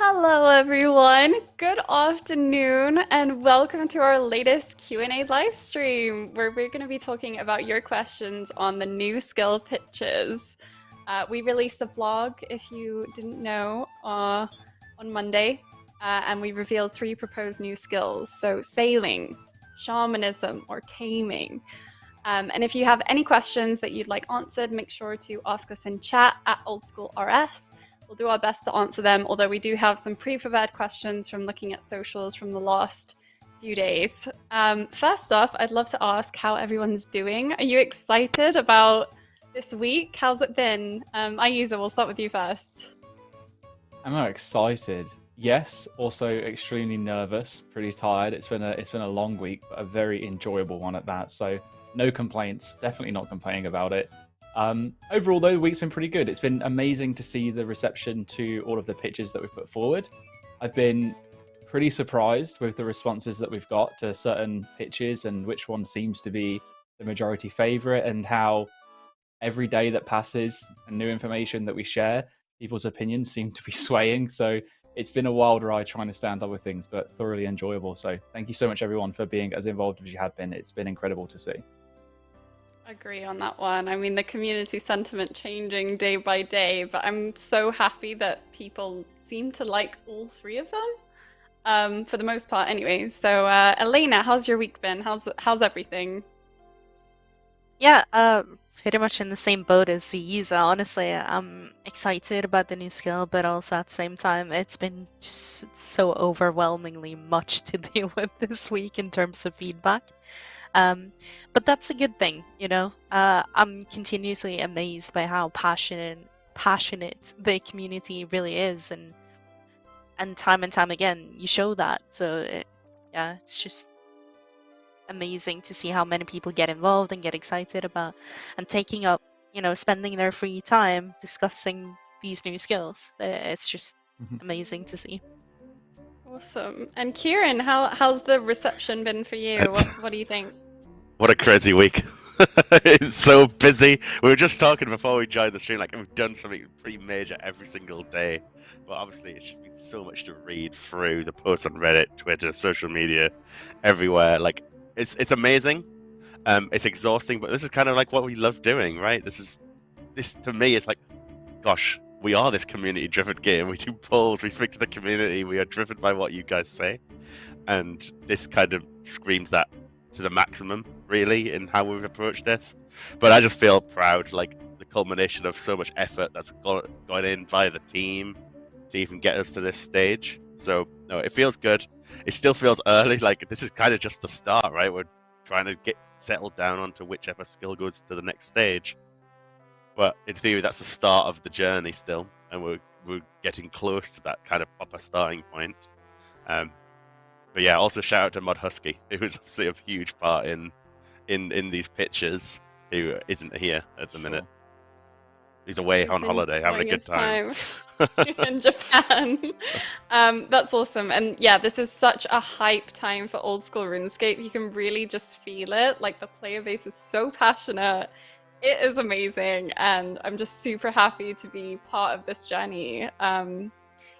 Hello everyone, good afternoon and welcome to our latest Q&A live stream where we're going to be talking about your questions on the new skill pitches. We released a vlog, if you didn't know, on Monday and we revealed 3 proposed new skills. So sailing, shamanism or taming. And if you have any questions that you'd like answered, make sure to ask us in chat at Oldschool RS. We'll do our best to answer them, although we do have some pre-prepared questions from looking at socials from the last few days. First off, I'd love to ask how everyone's doing. Are you excited about this week? How's it been? Ayiza, we'll start with you first. I'm not excited. Yes, also extremely nervous, pretty tired. It's been a long week, but a very enjoyable one at that. So no complaints. Definitely not complaining about it. Overall, though, the week's been pretty good. It's been amazing to see the reception to all of the pitches that we've put forward. I've been pretty surprised with the responses that we've got to certain pitches and which one seems to be the majority favorite, and how every day that passes and new information that we share, people's opinions seem to be swaying. So it's been a wild ride trying to stand up with things, but thoroughly enjoyable. So thank you so much, everyone, for being as involved as you have been. It's been incredible to see. Agree on that one. I mean, the community sentiment changing day by day, but I'm so happy that people seem to like all 3 of them, for the most part anyway. So Elena, how's your week been? How's everything? Yeah, pretty much in the same boat as Ayiza. Honestly, I'm excited about the new skill, but also at the same time, it's been just so overwhelmingly much to deal with this week in terms of feedback. But that's a good thing, you know. I'm continuously amazed by how passionate the community really is, and time again, you show that. So yeah, it's just amazing to see how many people get involved and get excited about and taking up, spending their free time discussing these new skills. It's just amazing to see. Awesome. And Kieren, how's the reception been for you? What do you think? What a crazy week. It's so busy. We were just talking before we joined the stream, like we've done something pretty major every single day. But obviously it's just been so much to read through, the posts on Reddit, Twitter, social media, everywhere. Like it's amazing. It's exhausting, but this is kind of like what we love doing, right? This to me is like, gosh, we are this community driven game. We do polls, we speak to the community, we are driven by what you guys say. And this kind of screams that to the maximum, really, in how we've approached this. But I just feel proud, like the culmination of so much effort that's gone in by the team to even get us to this stage. So no, it feels good. It still feels early. Like this is kind of just the start, right? We're trying to get settled down onto whichever skill goes to the next stage. But in theory, that's the start of the journey still, and we're getting close to that kind of proper starting point. But yeah, also shout out to Mod Husky, who was obviously a huge part in these pitches, who isn't here at the minute. He's away on holiday, having a good time. In Japan. That's awesome. And yeah, this is such a hype time for old school RuneScape. You can really just feel it. Like the player base is so passionate. It is amazing. And I'm just super happy to be part of this journey.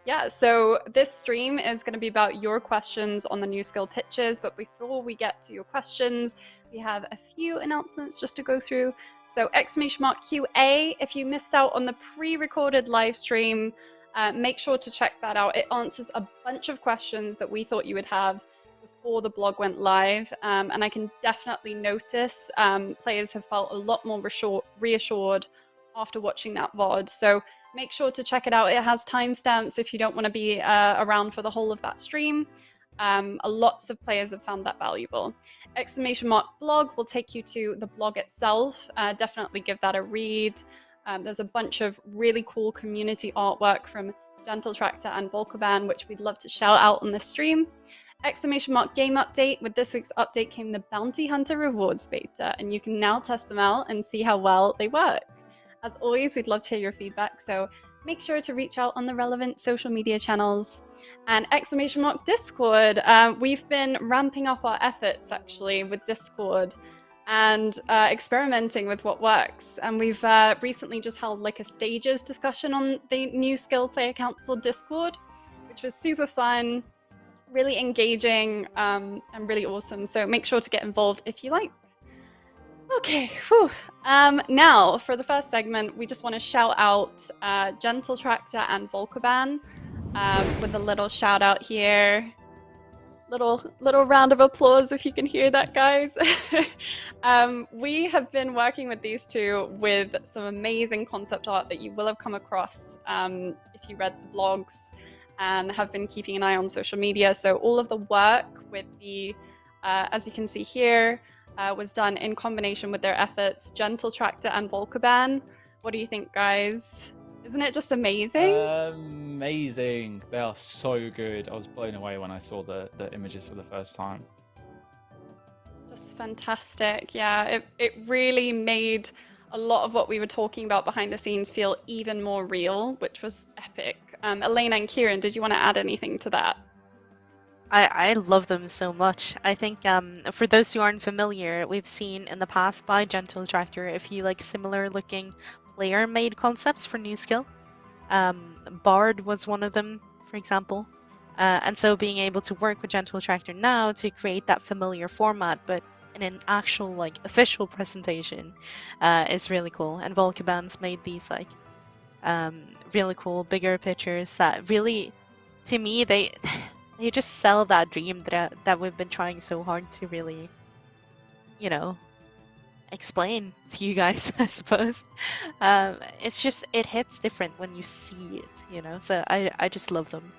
Yeah, so this stream is going to be about your questions on the new skill pitches, but before we get to your questions, we have a few announcements just to go through. So !QA, if you missed out on the pre-recorded live stream, make sure to check that out. It answers a bunch of questions that we thought you would have before the blog went live, and I can definitely notice players have felt a lot more reassured after watching that VOD. So make sure to check it out. It has timestamps if you don't want to be around for the whole of that stream. Lots of players have found that valuable. !blog will take you to the blog itself. Definitely give that a read. There's a bunch of really cool community artwork from Gentle Tractor and Volkoban, which we'd love to shout out on this stream. !game update. With this week's update came the Bounty Hunter rewards beta, and you can now test them out and see how well they work. As always, we'd love to hear your feedback, so make sure to reach out on the relevant social media channels. And Discord. We've been ramping up our efforts, actually, with Discord and experimenting with what works. And we've recently just held like a stages discussion on the new Skill Player Council Discord, which was super fun, really engaging, and really awesome. So make sure to get involved if you like. Okay, whew. Now for the first segment, we just want to shout out Gentle Tractor and Volcaban with a little shout out here. Little round of applause if you can hear that, guys. We have been working with these two with some amazing concept art that you will have come across if you read the blogs and have been keeping an eye on social media. So all of the work with the, as you can see here, was done in combination with their efforts, Gentle Tractor and Volcaban. What do you think, guys? Isn't it just amazing? Amazing. They are so good. I was blown away when I saw the images for the first time. Just fantastic. Yeah, it really made a lot of what we were talking about behind the scenes feel even more real, which was epic. Elena and Kieren, did you want to add anything to that? I love them so much. I think for those who aren't familiar, we've seen in the past by Gentle Tractor a few like similar looking player-made concepts for new skill. Bard was one of them, for example. And so being able to work with Gentle Tractor now to create that familiar format, but in an actual like official presentation, is really cool. And Volcaban's made these like really cool bigger pictures that really, to me, they just sell that dream that we've been trying so hard to really, you know, explain to you guys, I suppose. It's just, it hits different when you see it, you know, so I just love them.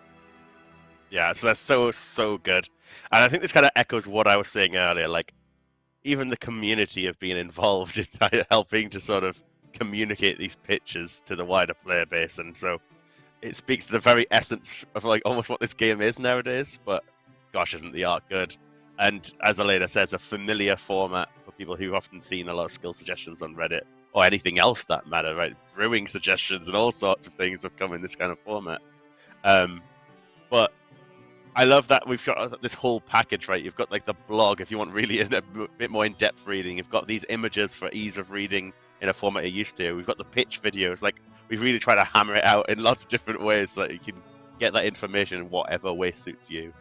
Yeah, so that's so good. And I think this kind of echoes what I was saying earlier, like even the community have been involved in helping to sort of communicate these pictures to the wider player base, and so it speaks to the very essence of like almost what this game is nowadays. But gosh, isn't the art good? And as Elena says, a familiar format for people who've often seen a lot of skill suggestions on Reddit or anything else that matter, right? Brewing suggestions and all sorts of things have come in this kind of format. But I love that we've got this whole package, right? You've got like the blog if you want really a bit more in-depth reading. You've got these images for ease of reading in a format you're used to. We've got the pitch videos. Like, we've really tried to hammer it out in lots of different ways so that you can get that information in whatever way suits you.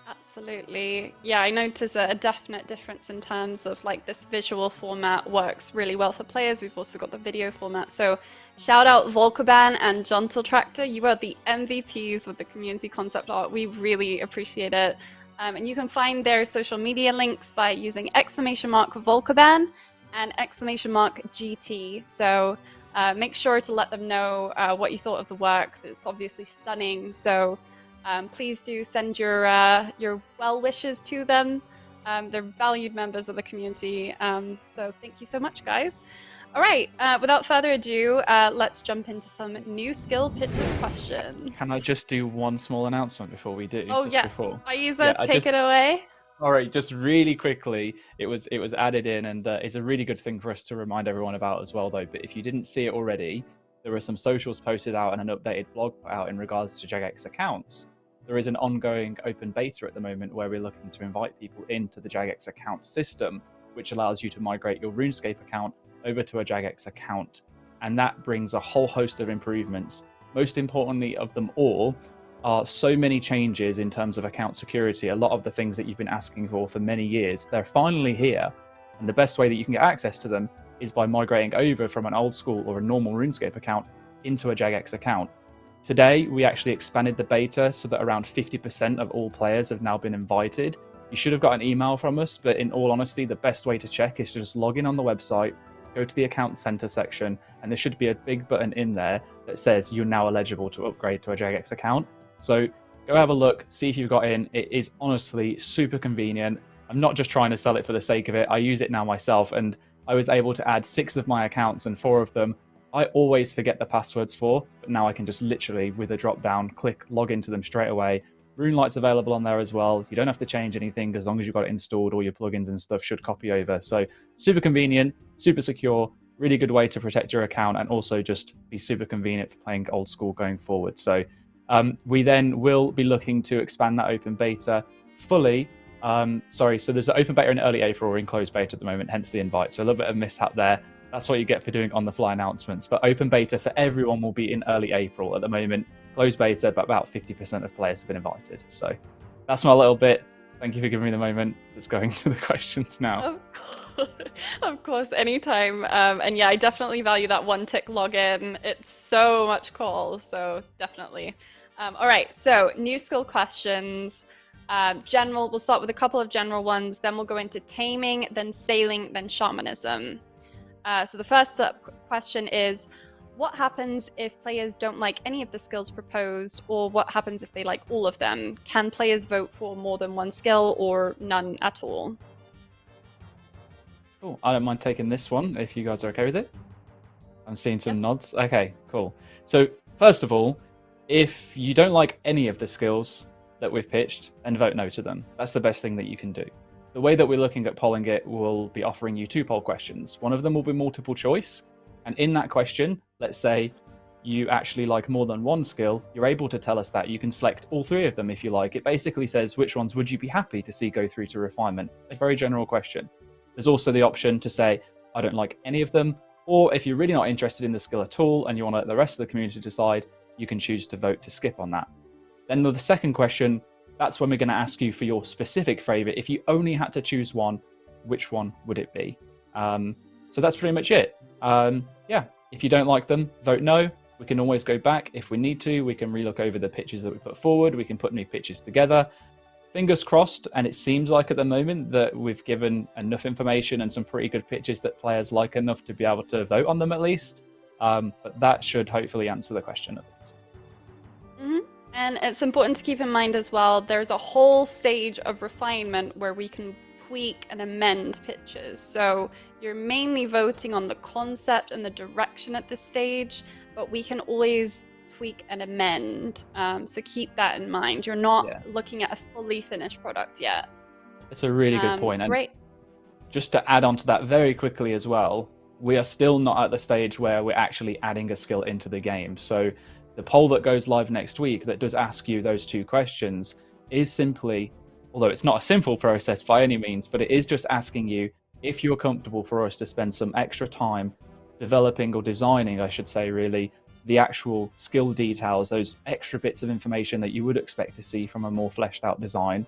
Absolutely. Yeah, I notice a definite difference in terms of like this visual format works really well for players. We've also got the video format. So shout out Volcaban and Gentle Tractor. You are the MVPs with the community concept art. We really appreciate it. And you can find their social media links by using !Volcaban and !GT. So make sure to let them know what you thought of the work. It's obviously stunning. So please do send your well wishes to them. They're valued members of the community. So thank you so much, guys. All right, without further ado, let's jump into some new skill pitches questions. Can I just do one small announcement before we do? Oh, just yeah. Before? Ayiza, take it away. All right, just really quickly, it was added in, and it's a really good thing for us to remind everyone about as well, though. But if you didn't see it already, there are some socials posted out and an updated blog put out in regards to Jagex accounts. There is an ongoing open beta at the moment where we're looking to invite people into the Jagex account system, which allows you to migrate your RuneScape account over to a Jagex account. And that brings a whole host of improvements. Most importantly of them all are so many changes in terms of account security. A lot of the things that you've been asking for many years, they're finally here. And the best way that you can get access to them is by migrating over from an old school or a normal RuneScape account into a Jagex account. Today, we actually expanded the beta so that around 50% of all players have now been invited. You should have got an email from us, but in all honesty, the best way to check is to just log in on the website, go to the account center section, and there should be a big button in there that says you're now eligible to upgrade to a Jagex account. So go have a look, see if you've got in. It is honestly super convenient. I'm not just trying to sell it for the sake of it. I use it now myself, and I was able to add 6 of my accounts, and 4 of them I always forget the passwords for, but now I can just literally, with a drop down, click log into them straight away. RuneLight's available on there as well. You don't have to change anything as long as you've got it installed. All your plugins and stuff should copy over. So super convenient, super secure, really good way to protect your account, and also just be super convenient for playing old school going forward. So we then will be looking to expand that open beta fully. So there's an open beta in early April. We're in closed beta at the moment, hence the invite. So a little bit of mishap there. That's what you get for doing on-the-fly announcements. But open beta for everyone will be in early April. At the moment, closed beta, but about 50% of players have been invited. So that's my little bit. Thank you for giving me the moment. Let's go into the questions now. Of course, anytime. And yeah, I definitely value that one tick login. It's so much call, so definitely. All right, so new skill questions. General, we'll start with a couple of general ones, then we'll go into taming, then sailing, then shamanism. So the first question is, what happens if players don't like any of the skills proposed, or what happens if they like all of them? Can players vote for more than one skill or none at all? Cool. I don't mind taking this one if you guys are okay with it. I'm seeing some nods. Okay, cool. So first of all, if you don't like any of the skills that we've pitched, then vote no to them. That's the best thing that you can do. The way that we're looking at polling it, will be offering you 2 poll questions. One of them will be multiple choice. And in that question, let's say you actually like more than one skill, you're able to tell us that. You can select all 3 of them if you like. It basically says which ones would you be happy to see go through to refinement. A very general question. There's also the option to say, I don't like any of them. Or if you're really not interested in the skill at all and you want to let the rest of the community decide, you can choose to vote to skip on that. Then the second question, that's when we're going to ask you for your specific favorite. If you only had to choose one, which one would it be? So that's pretty much it. Yeah, if you don't like them, vote no. We can always go back if we need to. We can relook over the pitches that we put forward. We can put new pitches together. Fingers crossed, and it seems like at the moment that we've given enough information and some pretty good pitches that players like enough to be able to vote on them at least. But that should hopefully answer the question at least. And it's important to keep in mind as well, there's a whole stage of refinement where we can tweak and amend pitches. So you're mainly voting on the concept and the direction at this stage, but we can always tweak and amend. So keep that in mind. You're not looking at a fully finished product yet. It's a really good point. And great. Just to add on to that very quickly as well, we are still not at the stage where we're actually adding a skill into the game. So the poll that goes live next week that does ask you those 2 questions is simply, although it's not a simple process by any means, but it is just asking you if you're comfortable for us to spend some extra time developing or designing, I should say really, the actual skill details, those extra bits of information that you would expect to see from a more fleshed out design,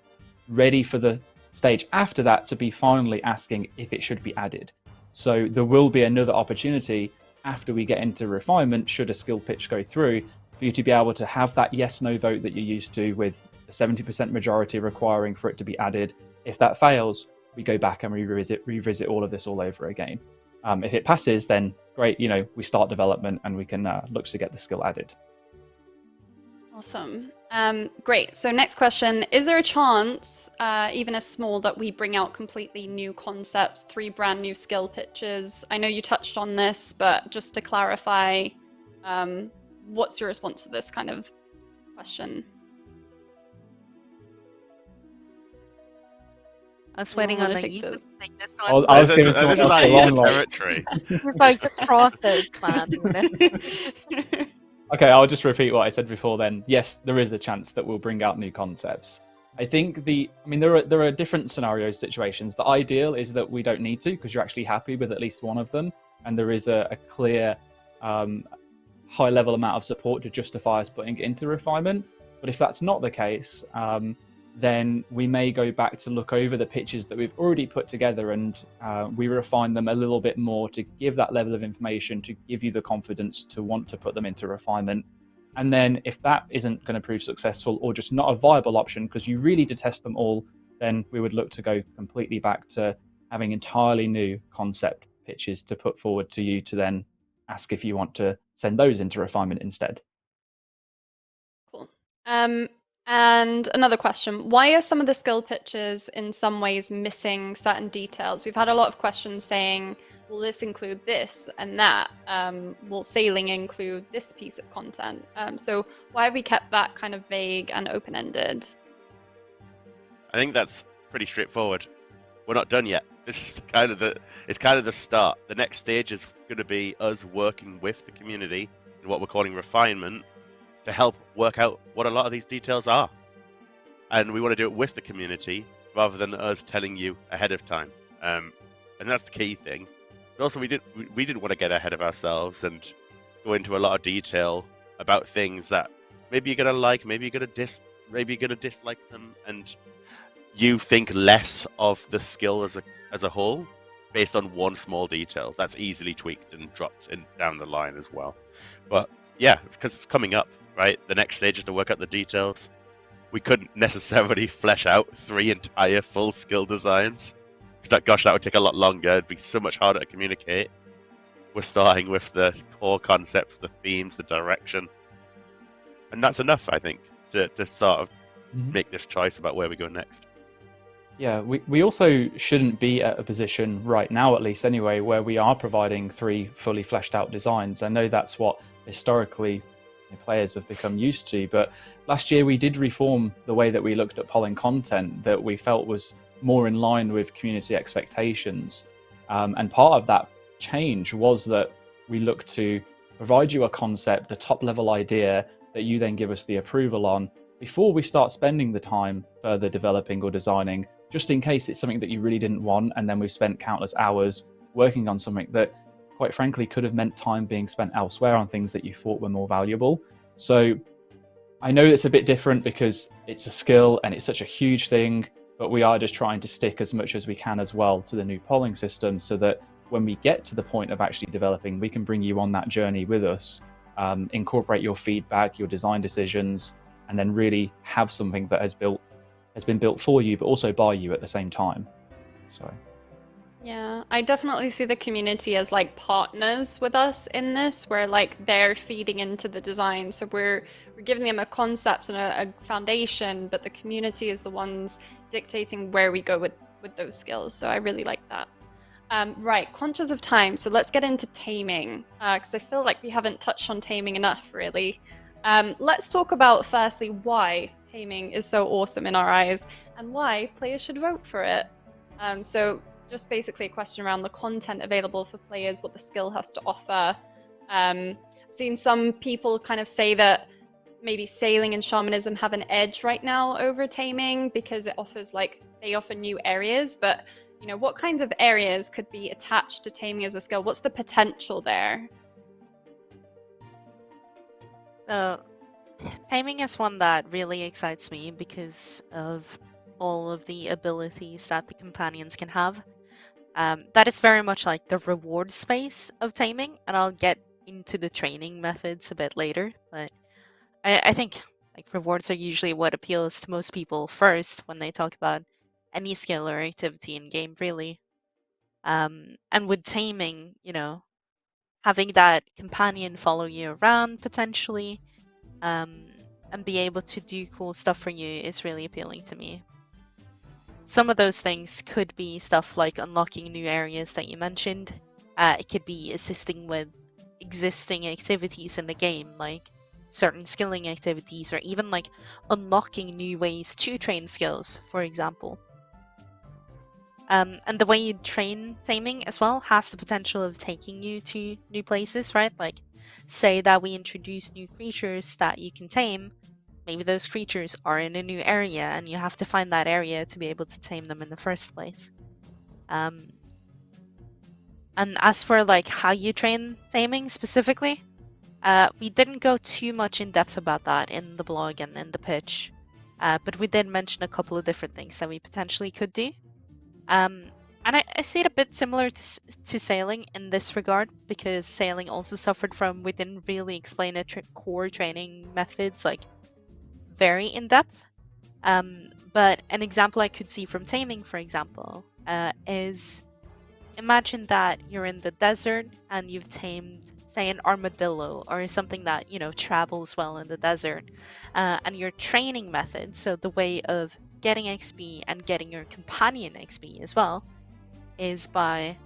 ready for the stage after that to be finally asking if it should be added. So there will be another opportunity after we get into refinement, should a skill pitch go through, for you to be able to have that yes/no vote that you're used to, with a 70% majority requiring for it to be added. If that fails, we go back and revisit all of this all over again. If it passes, then great, we start development and we can look to get the skill added. Awesome. Great. So next question, is there a chance, even if small, that we bring out completely new concepts, 3 brand new skill pitches? I know you touched on this, but just to clarify, what's your response to this kind of question? I was waiting on Ayiza to take this one. I was giving this is Ayiza territory. It's like the process, man. Okay, I'll just repeat what I said before then. Yes, there is a chance that we'll bring out new concepts. I think there are different scenarios, situations. The ideal is that we don't need to, because you're actually happy with at least one of them, and there is a clear high level amount of support to justify us putting it into refinement. But if that's not the case, then we may go back to look over the pitches that we've already put together and we refine them a little bit more to give that level of information, to give you the confidence to want to put them into refinement. And then if that isn't going to prove successful, or just not a viable option because you really detest them all, then we would look to go completely back to having entirely new concept pitches to put forward to you to then ask if you want to send those into refinement instead. Cool. And another question, why are some of the skill pitches in some ways missing certain details? We've had a lot of questions saying, will this include this and that? Will sailing include this piece of content? So why have we kept that kind of vague and open-ended? I think that's pretty straightforward. We're not done yet. This is it's kind of the start. The next stage is going to be us working with the community in what we're calling refinement, to help work out what a lot of these details are. And we want to do it with the community rather than us telling you ahead of time. And that's the key thing. But also we didn't want to get ahead of ourselves and go into a lot of detail about things that maybe you're gonna like, maybe you're gonna dislike them, and you think less of the skill as a whole based on one small detail that's easily tweaked and dropped in down the line as well. But yeah, it's because it's coming up, right? The next stage is to work out the details. We couldn't necessarily flesh out 3 entire full skill designs because that would take a lot longer. It'd be so much harder to communicate. We're starting with the core concepts, the themes, the direction, and that's enough, I think, to sort of make this choice about where we go next. Yeah, we also shouldn't be at a position right now, at least anyway, where we are providing 3 fully fleshed out designs. I know that's what historically players have become used to, but last year we did reform the way that we looked at polling content that we felt was more in line with community expectations. And part of that change was that we looked to provide you a concept, a top level idea that you then give us the approval on before we start spending the time further developing or designing, just in case it's something that you really didn't want, and then we've spent countless hours working on something that, quite frankly, could have meant time being spent elsewhere on things that you thought were more valuable. So I know it's a bit different because it's a skill and it's such a huge thing, but we are just trying to stick as much as we can as well to the new polling system so that when we get to the point of actually developing, we can bring you on that journey with us, incorporate your feedback, your design decisions, and then really have something that has been built for you, but also by you at the same time. So yeah, I definitely see the community as like partners with us in this, where like they're feeding into the design. So we're giving them a concept and a foundation, but the community is the ones dictating where we go with those skills. So I really like that. Right, conscious of time, so let's get into taming, because I feel like we haven't touched on taming enough, really. Let's talk about, firstly, why taming is so awesome in our eyes, and why players should vote for it. So just basically a question around the content available for players, what the skill has to offer. I've seen some people kind of say that maybe sailing and shamanism have an edge right now over taming because it offers they offer new areas, but what kinds of areas could be attached to taming as a skill? What's the potential there? Taming is one that really excites me because of all of the abilities that the companions can have. That is very much like the reward space of taming, and I'll get into the training methods a bit later, but I think rewards are usually what appeals to most people first when they talk about any skill or activity in game, really. And with taming, having that companion follow you around potentially, and be able to do cool stuff for you is really appealing to me. Some of those things could be stuff like unlocking new areas that you mentioned. It could be assisting with existing activities in the game, like certain skilling activities, or even unlocking new ways to train skills, for example. And the way you train taming as well has the potential of taking you to new places, right? Say that we introduce new creatures that you can tame. Maybe those creatures are in a new area and you have to find that area to be able to tame them in the first place. And as for how you train taming specifically, we didn't go too much in depth about that in the blog and in the pitch, but we did mention a couple of different things that we potentially could do. And I see it a bit similar to sailing in this regard, because sailing also suffered from, we didn't really explain it, core training methods very in depth. But an example I could see from taming, for example, is imagine that you're in the desert and you've tamed, say, an armadillo or something that travels well in the desert, and your training method, so the way of getting XP and getting your companion XP as well, is by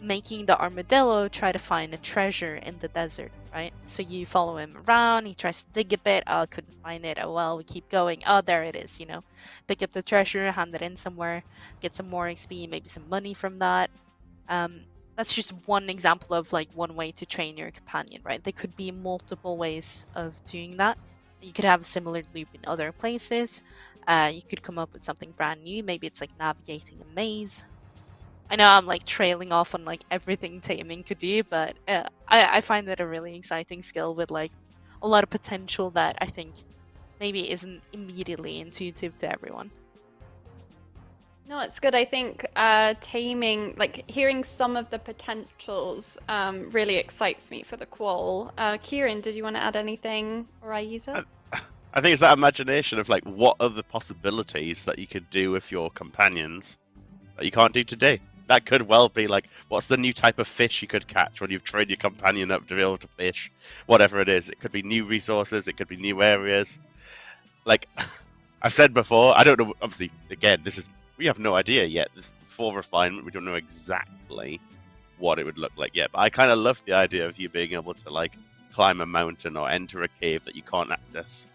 making the armadillo try to find a treasure in the desert, right? So you follow him around, he tries to dig a bit, oh, couldn't find it, oh well, we keep going, oh, there it is, pick up the treasure, hand it in somewhere, get some more XP, maybe some money from that. That's just one example of one way to train your companion, right? There could be multiple ways of doing that. You could have a similar loop in other places. You could come up with something brand new. Maybe it's navigating a maze. I know I'm trailing off on everything taming could do, but I find it a really exciting skill with a lot of potential that I think maybe isn't immediately intuitive to everyone. No, it's good. I think taming, like hearing some of the potentials, really excites me for the qual. Kieren, did you want to add anything, or Ayiza? I think it's that imagination of like what are the possibilities that you could do with your companions that you can't do today. That could well be like, what's the new type of fish you could catch when you've trained your companion up to be able to fish? Whatever it is, it could be new resources, it could be new areas. Like I've said before, I don't know. Obviously, again, we have no idea yet. This is before refinement. We don't know exactly what it would look like yet. But I kind of love the idea of you being able to like climb a mountain or enter a cave that you can't access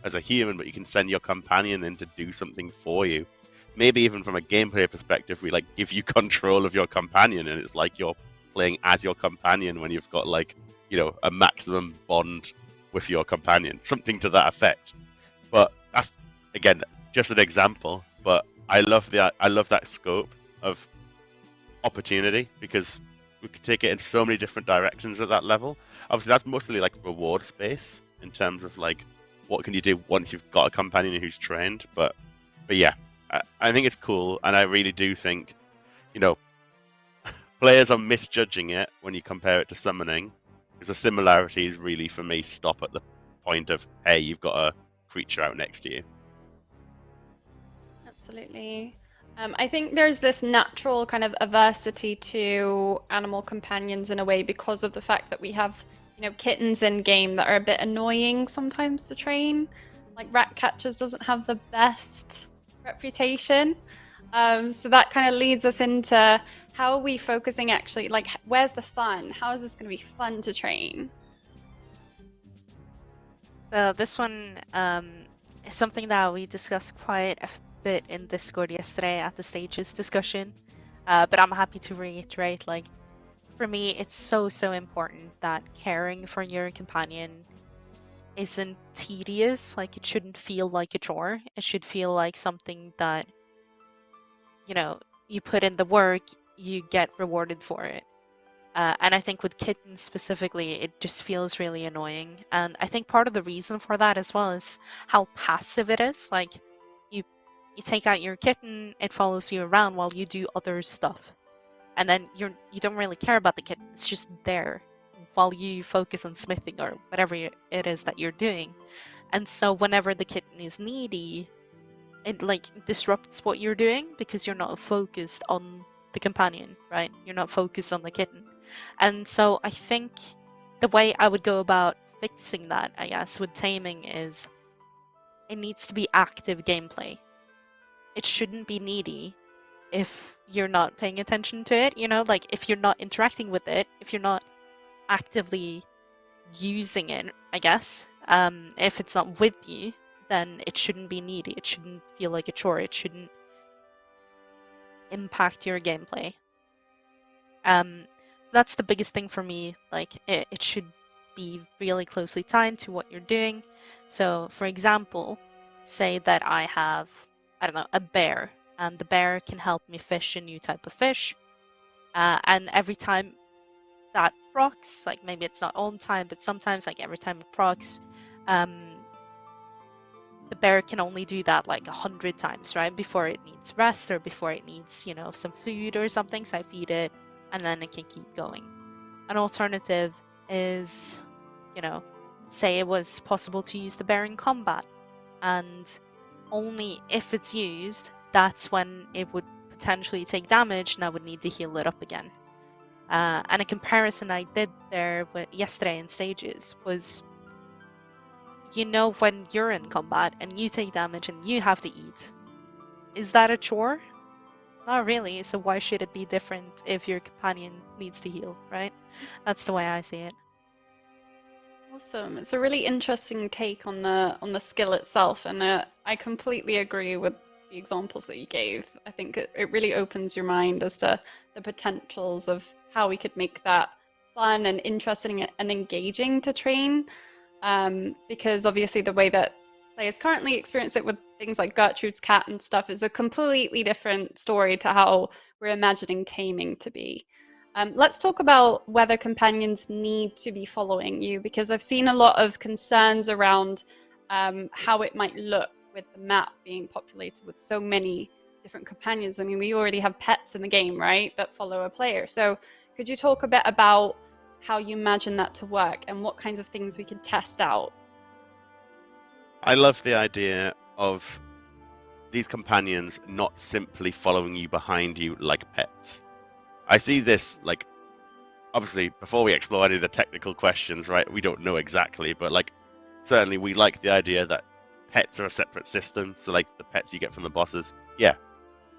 as a human, but you can send your companion in to do something for you. Maybe even from a gameplay perspective, we like give you control of your companion, and it's like you're playing as your companion when you've got like, you know, a maximum bond with your companion, something to that effect. But that's again just an example. But I love that scope of opportunity because we could take it in so many different directions at that level. Obviously, that's mostly like reward space in terms of like what can you do once you've got a companion who's trained. But yeah, I think it's cool, and I really do think, you know, players are misjudging it when you compare it to summoning, because the similarities really, for me, stop at the point of, hey, you've got a creature out next to you. Absolutely. I think there's this natural kind of aversity to animal companions in a way because of the fact that we have, you know, kittens in game that are a bit annoying sometimes to train. Like rat catchers doesn't have the best reputation. So that kind of leads us into how are we focusing actually, like where's the fun? How is this going to be fun to train? So this one is something that we discussed quite a bit in Discord yesterday at the stages discussion, but I'm happy to reiterate, like, for me, it's so important that caring for your companion isn't tedious. Like, it shouldn't feel like a chore. It should feel like something that, you know, you put in the work, you get rewarded for it. And I think with kittens specifically, it just feels really annoying. And I think part of the reason for that as well is how passive it is. Like, you take out your kitten, it follows you around while you do other stuff. And then you don't really care about the kitten. It's just there while you focus on smithing or whatever it is that you're doing. And so whenever the kitten is needy, it like disrupts what you're doing because you're not focused on the companion, right? You're not focused on the kitten. And so I think the way I would go about fixing that, I guess, with taming is it needs to be active gameplay. It shouldn't be needy if you're not paying attention to it, you know, like if you're not interacting with it, if you're not actively using it, I guess, if it's not with you, then it shouldn't be needy. It shouldn't feel like a chore. It shouldn't impact your gameplay. That's the biggest thing for me. Like, it should be really closely tied to what you're doing. So, for example, say that I have, I don't know, a bear, and the bear can help me fish a new type of fish. And every time that procs, like maybe it's not all the time, but sometimes, like every time it procs, the bear can only do that like 100 times, right? Before it needs rest or before it needs, you know, some food or something. So I feed it, and then it can keep going. An alternative is, you know, say it was possible to use the bear in combat, and only if it's used, that's when it would potentially take damage, and I would need to heal it up again. And a comparison I did there yesterday in stages was, you know, when you're in combat and you take damage and you have to eat, is that a chore? Not really, so why should it be different if your companion needs to heal, right? That's the way I see it. Awesome. It's a really interesting take on the skill itself, and I completely agree with the examples that you gave. I think it really opens your mind as to the potentials of how we could make that fun and interesting and engaging to train. Because obviously the way that players currently experience it with things like Gertrude's cat and stuff is a completely different story to how we're imagining taming to be. Let's talk about whether companions need to be following you, because I've seen a lot of concerns around how it might look with the map being populated with so many different companions. I mean, we already have pets in the game, right, that follow a player. So could you talk a bit about how you imagine that to work and what kinds of things we can test out? I love the idea of these companions not simply following you behind you like pets. I see this, like, obviously, before we explore any of the technical questions, right, we don't know exactly, but, like, certainly we like the idea that pets are a separate system. So, like, the pets you get from the bosses, yeah,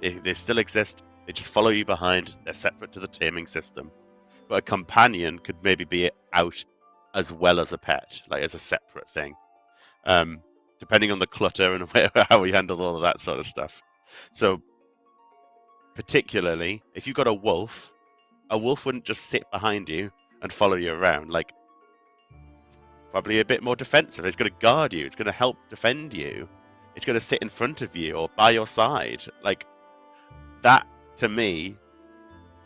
they still exist. They just follow you behind. They're separate to the taming system. But a companion could maybe be out as well as a pet, like as a separate thing, depending on the clutter and how we handle all of that sort of stuff. So, particularly, if you got a wolf wouldn't just sit behind you and follow you around. Like, probably a bit more defensive. It's going to guard you. It's going to help defend you. It's going to sit in front of you or by your side. Like, that, to me,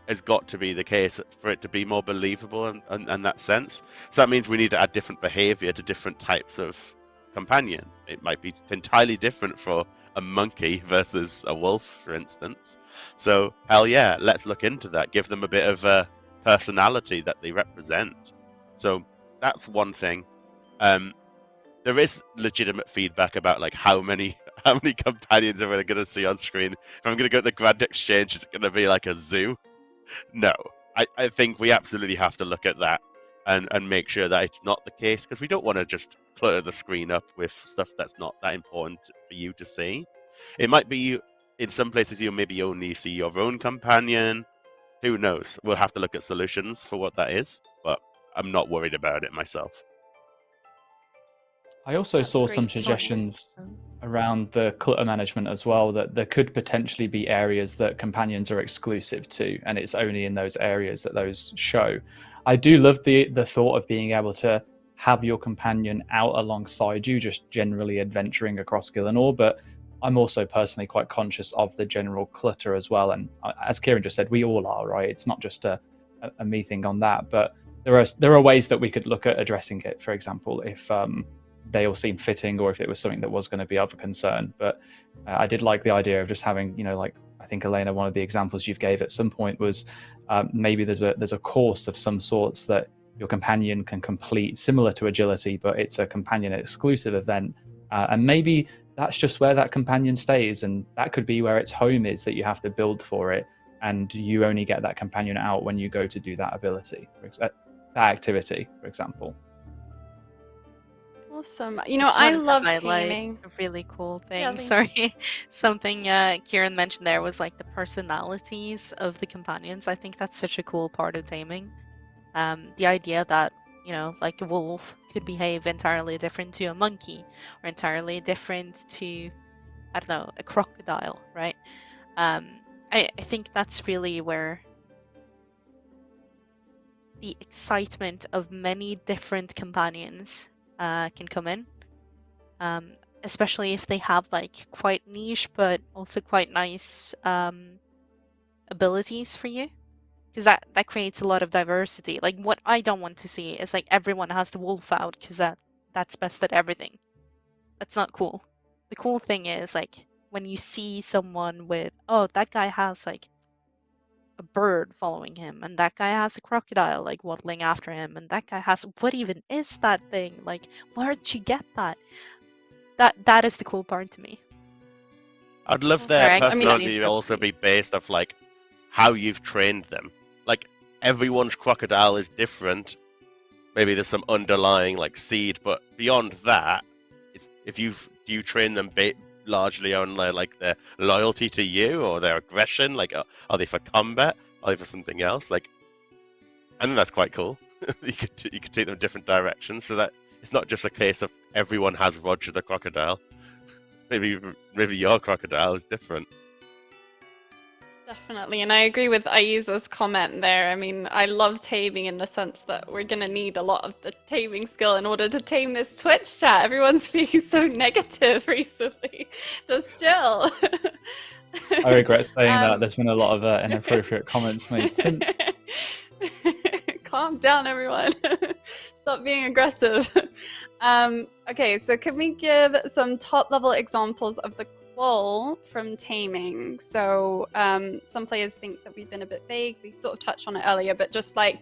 has got to be the case for it to be more believable in that sense. So that means we need to add different behavior to different types of companion. It might be entirely different for a monkey versus a wolf, for instance. So, hell yeah, let's look into that. Give them a bit of a personality that they represent. So that's one thing. There is legitimate feedback about, like, how many companions are we going to see on screen. If I'm going to go to the Grand Exchange, is it going to be like a zoo? No. I think we absolutely have to look at that and make sure that it's not the case, because we don't want to just clutter the screen up with stuff that's not that important for you to see. It might be in some places you maybe only see your own companion. Who knows? We'll have to look at solutions for what that is, but I'm not worried about it myself. I also That's saw great some point. suggestions around the clutter management as well, that there could potentially be areas that companions are exclusive to, and it's only in those areas that those show. I do love the thought of being able to have your companion out alongside you, just generally adventuring across Gillinor, but I'm also personally quite conscious of the general clutter as well. And as Kieren just said, we all are, right? It's not just a me thing on that, but there are ways that we could look at addressing it. For example, if they all seem fitting, or if it was something that was going to be of a concern. But I did like the idea of just having, like, I think, Elena, one of the examples you've gave at some point was maybe there's a course of some sorts that your companion can complete, similar to agility, but it's a companion exclusive event, and maybe that's just where that companion stays, and that could be where its home is, that you have to build for it, and you only get that companion out when you go to do that ability, that activity, for example. Awesome. I just I wanted to love highlight taming. a really cool thing. Yeah, Lena. Sorry, something Kieren mentioned there was like the personalities of the companions. I think that's such a cool part of taming. The idea that, like a wolf could behave entirely different to a monkey, or entirely different to, I don't know, a crocodile, right? I think that's really where the excitement of many different companions can come in, especially if they have like quite niche but also quite nice abilities for you, because that creates a lot of diversity. Like, what I don't want to see is like everyone has the wolf out because that's best at everything. That's not cool. The cool thing is, like, when you see someone with, oh, that guy has like a bird following him, and that guy has a crocodile like waddling after him, and that guy has, what even is that thing? Like, where'd you get that? That is the cool part to me. I'd love Sorry, their I mean, personality to also be based off, like, how you've trained them. Like, everyone's crocodile is different. Maybe there's some underlying, like, seed, but beyond that, it's do you train them largely on like their loyalty to you or their aggression? Like, are they for combat? Are they for something else? Like, I think that's quite cool. you could take them different directions, so that it's not just a case of everyone has Roger the crocodile. Maybe your crocodile is different. Definitely, and I agree with Ayiza's comment there. I mean, I love taming in the sense that we're going to need a lot of the taming skill in order to tame this Twitch chat. Everyone's being so negative recently. Just chill. I regret saying that. There's been a lot of inappropriate comments made since. calm down, everyone. Stop being aggressive. Okay, so can we give some top-level examples of the qual from taming? So some players think that we've been a bit vague. We sort of touched on it earlier, but just like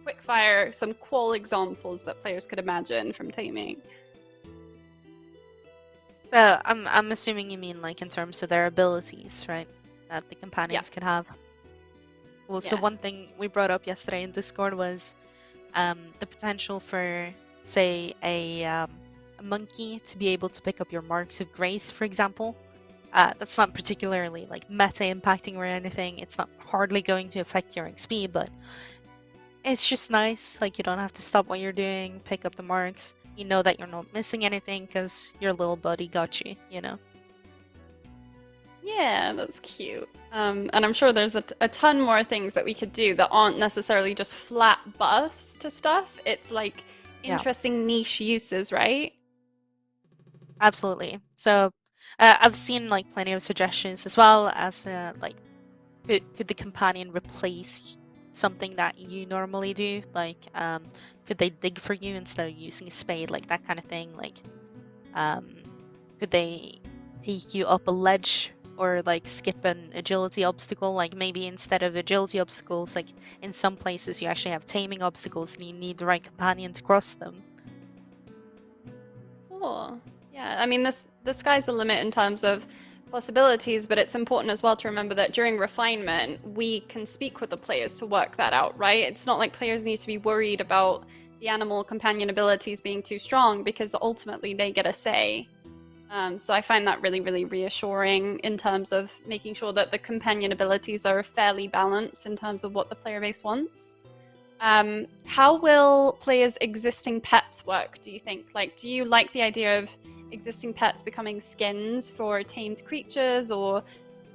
quick fire, some qual examples that players could imagine from taming. So I'm assuming you mean like in terms of their abilities, right? That the companions can have. Well, so Yeah. one thing we brought up yesterday in Discord was the potential for, say, a monkey to be able to pick up your marks of grace, for example. That's not particularly like meta impacting or anything. It's not hardly going to affect your XP, but it's just nice. Like you don't have to stop what you're doing, pick up the marks. You know that you're not missing anything because your little buddy got you, you know? Yeah, that's cute. And I'm sure there's a ton more things that we could do that aren't necessarily just flat buffs to stuff. It's like interesting niche uses, right? Absolutely. So I've seen like plenty of suggestions as well as like could the companion replace something that you normally do? Like could they dig for you instead of using a spade, like that kind of thing? Like could they take you up a ledge or like skip an agility obstacle? Like maybe instead of agility obstacles, like in some places you actually have taming obstacles and you need the right companion to cross them. Cool. Yeah, I mean, the sky's the limit in terms of possibilities, but it's important as well to remember that during refinement, we can speak with the players to work that out, right? It's not like players need to be worried about the animal companion abilities being too strong because ultimately they get a say. So I find that really, really reassuring in terms of making sure that the companion abilities are fairly balanced in terms of what the player base wants. How will players' existing pets work, do you think? Like, do you like the idea of existing pets becoming skins for tamed creatures or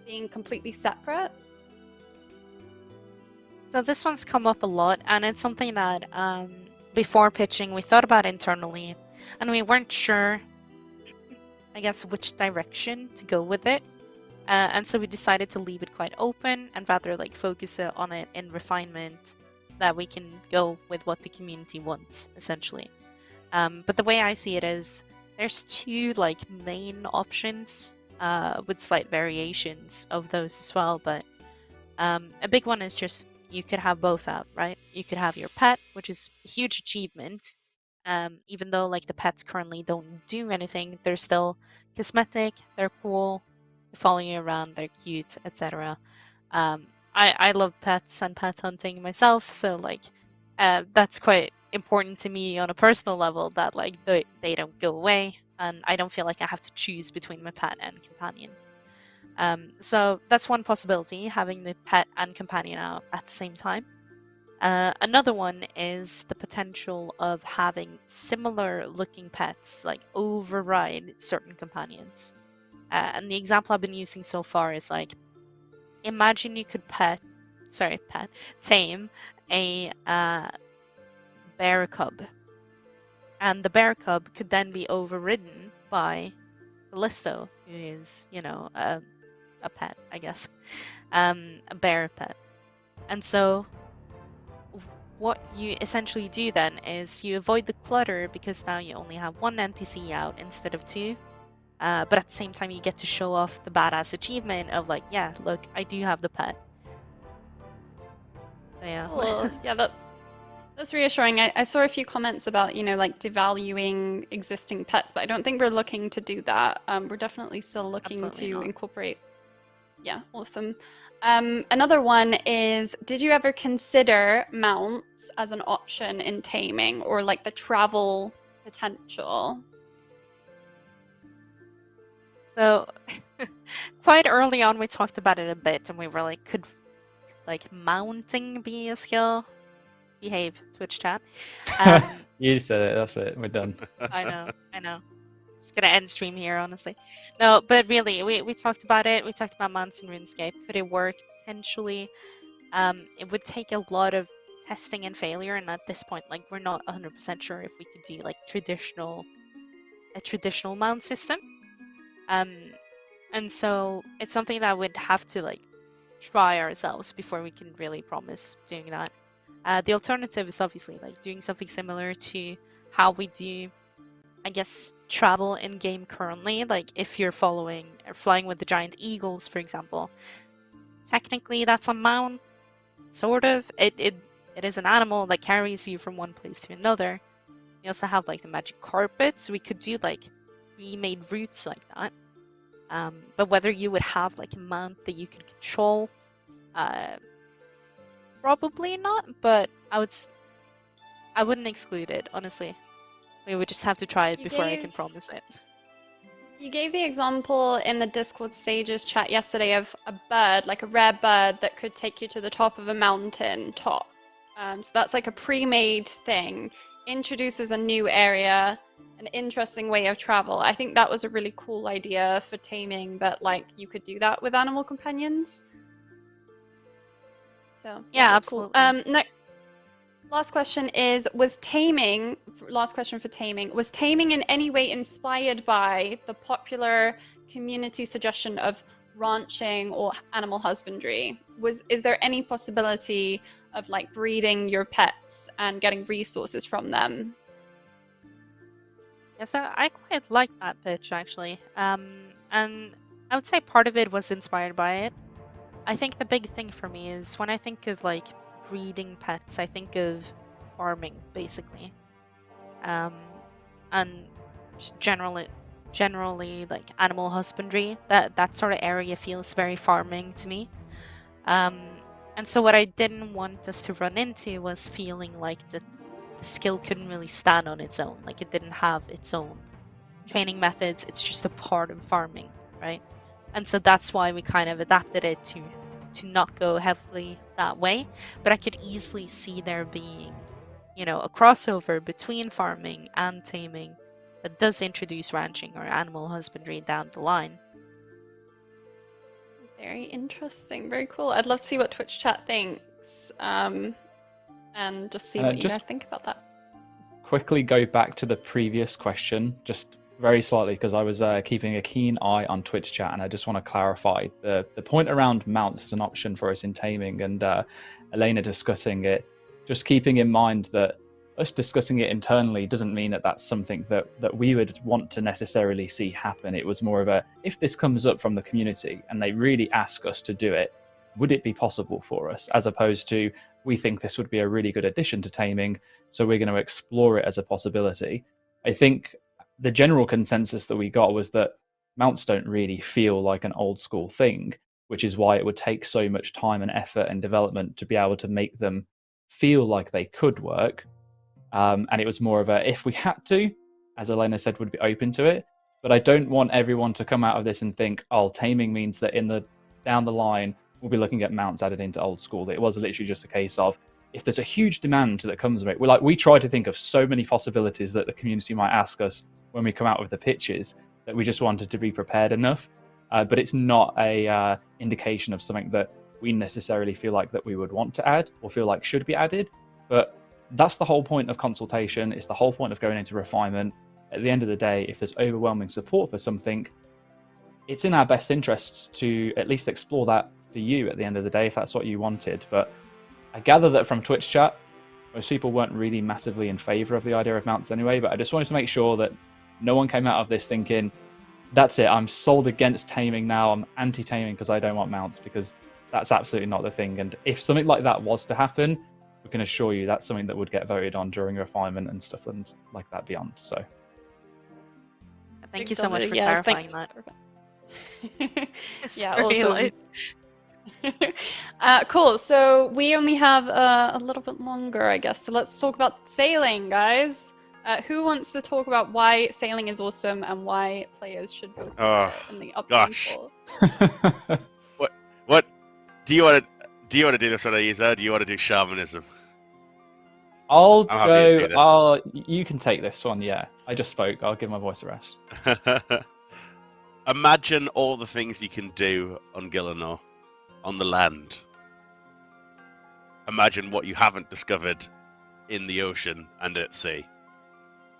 being completely separate? So this one's come up a lot, and it's something that before pitching we thought about internally, and we weren't sure, I guess, which direction to go with it. And so we decided to leave it quite open and rather like focus on it in refinement so that we can go with what the community wants, essentially. But the way I see it is there's two like main options with slight variations of those as well. But a big one is just you could have both out, right? You could have your pet, which is a huge achievement. Even though like the pets currently don't do anything, they're still cosmetic, they're cool, they're following you around, they're cute, etc. I love pets and pet hunting myself, so like that's quite important to me on a personal level that like they don't go away, and I don't feel like I have to choose between my pet and companion. So that's one possibility, having the pet and companion out at the same time. Another one is the potential of having similar looking pets like override certain companions. And the example I've been using so far is like, imagine you could tame a bear cub. And the bear cub could then be overridden by Callisto, who is, you know, a pet, I guess. A bear pet. And so what you essentially do then is you avoid the clutter because now you only have one NPC out instead of two. But at the same time, you get to show off the badass achievement of like, yeah, look, I do have the pet. So, yeah. Cool. Yeah, that's reassuring. I saw a few comments about, you know, like devaluing existing pets, but I don't think we're looking to do that. We're definitely still looking Absolutely to not. incorporate. Yeah, awesome. Another one is, did you ever consider mounts as an option in taming or like the travel potential? So quite early on, we talked about it a bit, and we were like, could like mounting be a skill? Behave, Twitch chat. You said it. That's it. We're done. I know. Just gonna end stream here, honestly. No, but really, we talked about it. We talked about mounts in RuneScape. Could it work? Potentially. It would take a lot of testing and failure, and at this point, like, we're not 100% sure if we could do like a traditional mount system. And so it's something that would have to like try ourselves before we can really promise doing that. The alternative is obviously like doing something similar to how we do, I guess, travel in game currently. Like if you're following or flying with the giant eagles, for example, technically that's a mount, sort of. It is an animal that carries you from one place to another. We also have like the magic carpets. We could do like pre-made routes like that. But whether you would have like a mount that you could control, probably not. But I wouldn't exclude it, honestly. We would just have to try it You before I gave- can promise it. You gave the example in the Discord stages chat yesterday of a bird, like a rare bird that could take you to the top of a mountain top. So that's like a pre-made thing. Introduces a new area, an interesting way of travel. I think that was a really cool idea for taming, that like you could do that with animal companions. So Yeah, that's cool. absolutely. Last question is, last question for taming, was taming in any way inspired by the popular community suggestion of ranching or animal husbandry? Is there any possibility of like breeding your pets and getting resources from them? Yeah, so I quite like that pitch actually. And I would say part of it was inspired by it. I think the big thing for me is when I think of like breeding pets, I think of farming basically. And just generally like animal husbandry. That sort of area feels very farming to me. And so what I didn't want us to run into was feeling like the skill couldn't really stand on its own. Like it didn't have its own training methods. It's just a part of farming, right? And so that's why we kind of adapted it to not go heavily that way. But I could easily see there being, you know, a crossover between farming and taming that does introduce ranching or animal husbandry down the line. Very interesting. Very cool. I'd love to see what Twitch chat thinks, and just see what you guys think about that. Quickly go back to the previous question, just very slightly, because I was keeping a keen eye on Twitch chat, and I just want to clarify the point around mounts as an option for us in taming, and Elena discussing it. Just keeping in mind that us discussing it internally doesn't mean that that's something that we would want to necessarily see happen. It was more of a, if this comes up from the community and they really ask us to do it, would it be possible for us? As opposed to, we think this would be a really good addition to taming, so we're going to explore it as a possibility. I think the general consensus that we got was that mounts don't really feel like an old school thing, which is why it would take so much time and effort and development to be able to make them feel like they could work. And it was more of a, if we had to, as Elena said, would be open to it. But I don't want everyone to come out of this and think, oh, taming means that down the line, we'll be looking at mounts added into old school. It was literally just a case of, if there's a huge demand that comes of it, we try to think of so many possibilities that the community might ask us when we come out with the pitches, that we just wanted to be prepared enough. But it's not a indication of something that we necessarily feel like that we would want to add or feel like should be added. But that's the whole point of consultation. It's the whole point of going into refinement. At the end of the day, if there's overwhelming support for something, it's in our best interests to at least explore that for you at the end of the day, if that's what you wanted. But I gather that from Twitch chat, most people weren't really massively in favor of the idea of mounts anyway, but I just wanted to make sure that no one came out of this thinking, that's it, I'm sold against taming now, I'm anti-taming because I don't want mounts, because that's absolutely not the thing. And if something like that was to happen, we can assure you that's something that would get voted on during refinement and stuff and like that beyond. So thank you so much for clarifying that. Yeah, awesome. Cool. So we only have a little bit longer, I guess. So let's talk about sailing, guys. Who wants to talk about why sailing is awesome and why players should vote for it in the upcoming poll? What do you want to do this one, Ayiza? Do you want to do shamanism? I'll go. You can take this one. Yeah, I just spoke. I'll give my voice a rest. Imagine all the things you can do on Gillinor, on the land. Imagine what you haven't discovered in the ocean and at sea.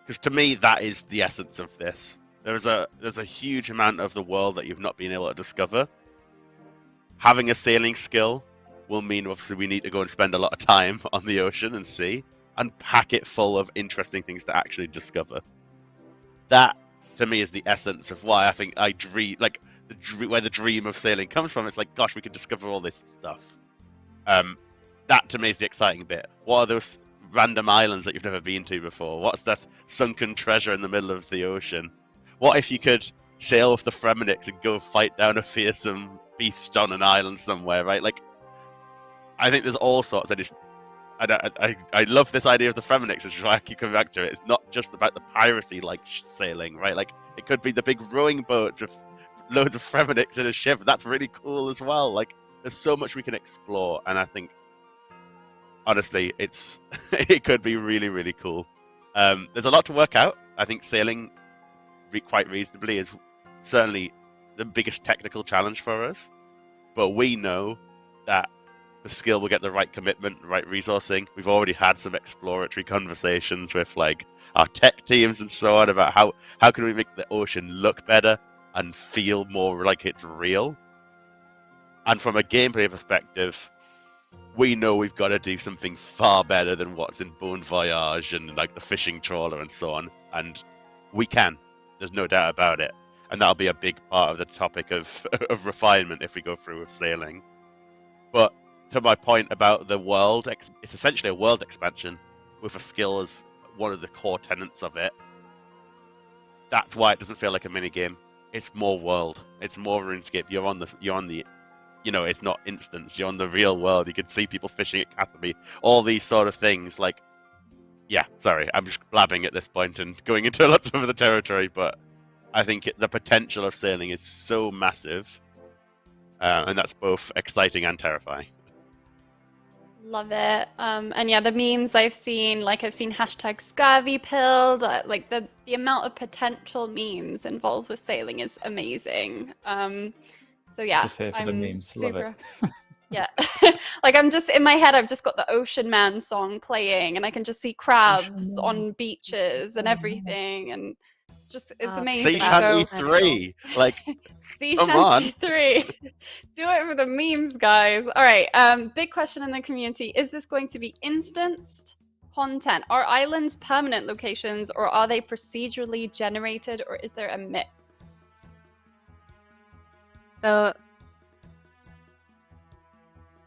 Because to me, that is the essence of this. There's a huge amount of the world that you've not been able to discover. Having a sailing skill will mean obviously we need to go and spend a lot of time on the ocean and sea and pack it full of interesting things to actually discover. That to me is the essence of why I think I dream, like where the dream of sailing comes from. It's like, gosh, we could discover all this stuff. That to me is the exciting bit. What are those random islands that you've never been to before? What's that sunken treasure in the middle of the ocean? What if you could sail with the Fremenix and go fight down a fearsome beast on an island somewhere, right? Like, I think there's all sorts. I love this idea of the Fremenix, which is why I keep coming back to it. It's not just about the piracy like sailing, right? Like, it could be the big rowing boats with loads of Fremenix in a ship. That's really cool as well. Like, there's so much we can explore, and I think, honestly, it could be really, really cool. There's a lot to work out. I think sailing, quite reasonably, is certainly the biggest technical challenge for us. But we know that the skill will get the right commitment, right resourcing. We've already had some exploratory conversations with like our tech teams and so on about how can we make the ocean look better and feel more like it's real. And from a gameplay perspective, we know we've got to do something far better than what's in Bon Voyage and like the fishing trawler and so on. And we can. There's no doubt about it. And that'll be a big part of the topic of refinement if we go through with sailing. But to my point about the world, it's essentially a world expansion with a skill as one of the core tenets of it. That's why it doesn't feel like a mini game. It's more world. It's more RuneScape. You're on the you know, it's not instance. You're on the real world. You can see people fishing at Catherby. All these sort of things. Like, yeah, sorry, I'm just blabbing at this point and going into lots of other territory, but I think the potential of sailing is so massive, and that's both exciting and terrifying. Love it. And yeah, the memes I've seen, like I've seen hashtag scurvy pill, like the amount of potential memes involved with sailing is amazing. So yeah, Just here for the memes. Love it. Yeah, like I'm just in my head, I've just got the Ocean Man song playing, and I can just see crabs on beaches and everything, and it's amazing. Sea Shanty 3, like, Sea come Shanty on. 3. Do it for the memes, guys. All right, big question in the community: is this going to be instanced content? Are islands permanent locations, or are they procedurally generated, or is there a mix? So,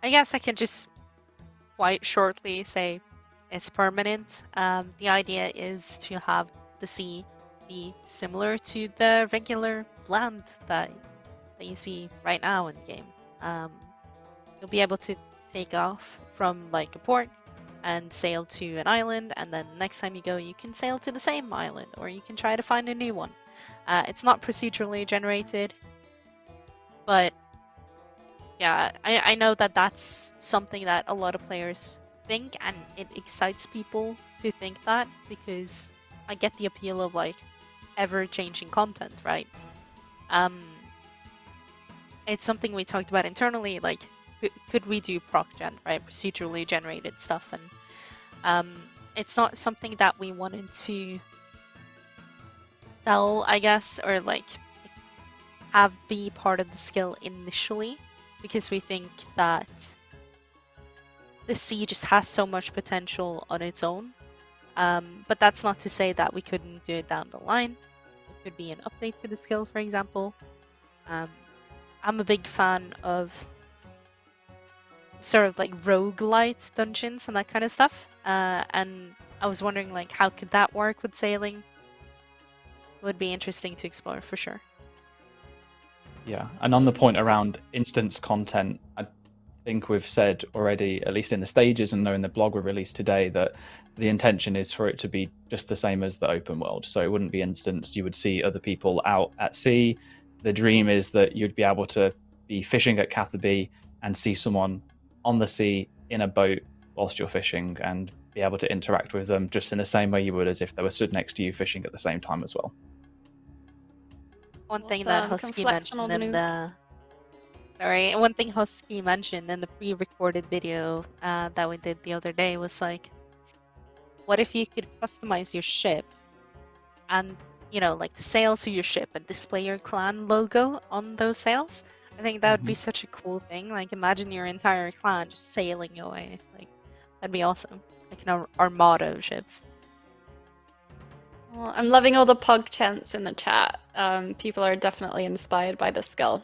I guess I can just quite shortly say it's permanent. The idea is to have the sea be similar to the regular land that you see right now in the game. You'll be able to take off from like a port and sail to an island, and then next time you go, you can sail to the same island, or you can try to find a new one. It's not procedurally generated. But yeah, I know that that's something that a lot of players think, and it excites people to think that, because I get the appeal of like ever-changing content, right? It's something we talked about internally, like could we do proc gen, right? Procedurally generated stuff, and it's not something that we wanted to sell, I guess, or like have be part of the skill initially, because we think that the sea just has so much potential on its own. But that's not to say that we couldn't do it down the line. It could be an update to the skill, for example. I'm a big fan of sort of like roguelite dungeons and that kind of stuff. And I was wondering, like, how could that work with sailing? It would be interesting to explore for sure. Yeah, and on the point around instance content, I think we've said already, at least in the stages and knowing the blog we released today, that the intention is for it to be just the same as the open world. So it wouldn't be instanced. You would see other people out at sea. The dream is that you'd be able to be fishing at Catherby and see someone on the sea in a boat whilst you're fishing, and be able to interact with them just in the same way you would as if they were stood next to you fishing at the same time as well. One thing that Husky mentioned in the one thing Husky mentioned in the pre-recorded video that we did the other day was like, what if you could customize your ship and, you know, like the sails of your ship and display your clan logo on those sails? I think that would be such a cool thing. Like, imagine your entire clan just sailing away. Like, that'd be awesome. Like an armada of ships. Well, I'm loving all the pug chants in the chat. People are definitely inspired by this skill.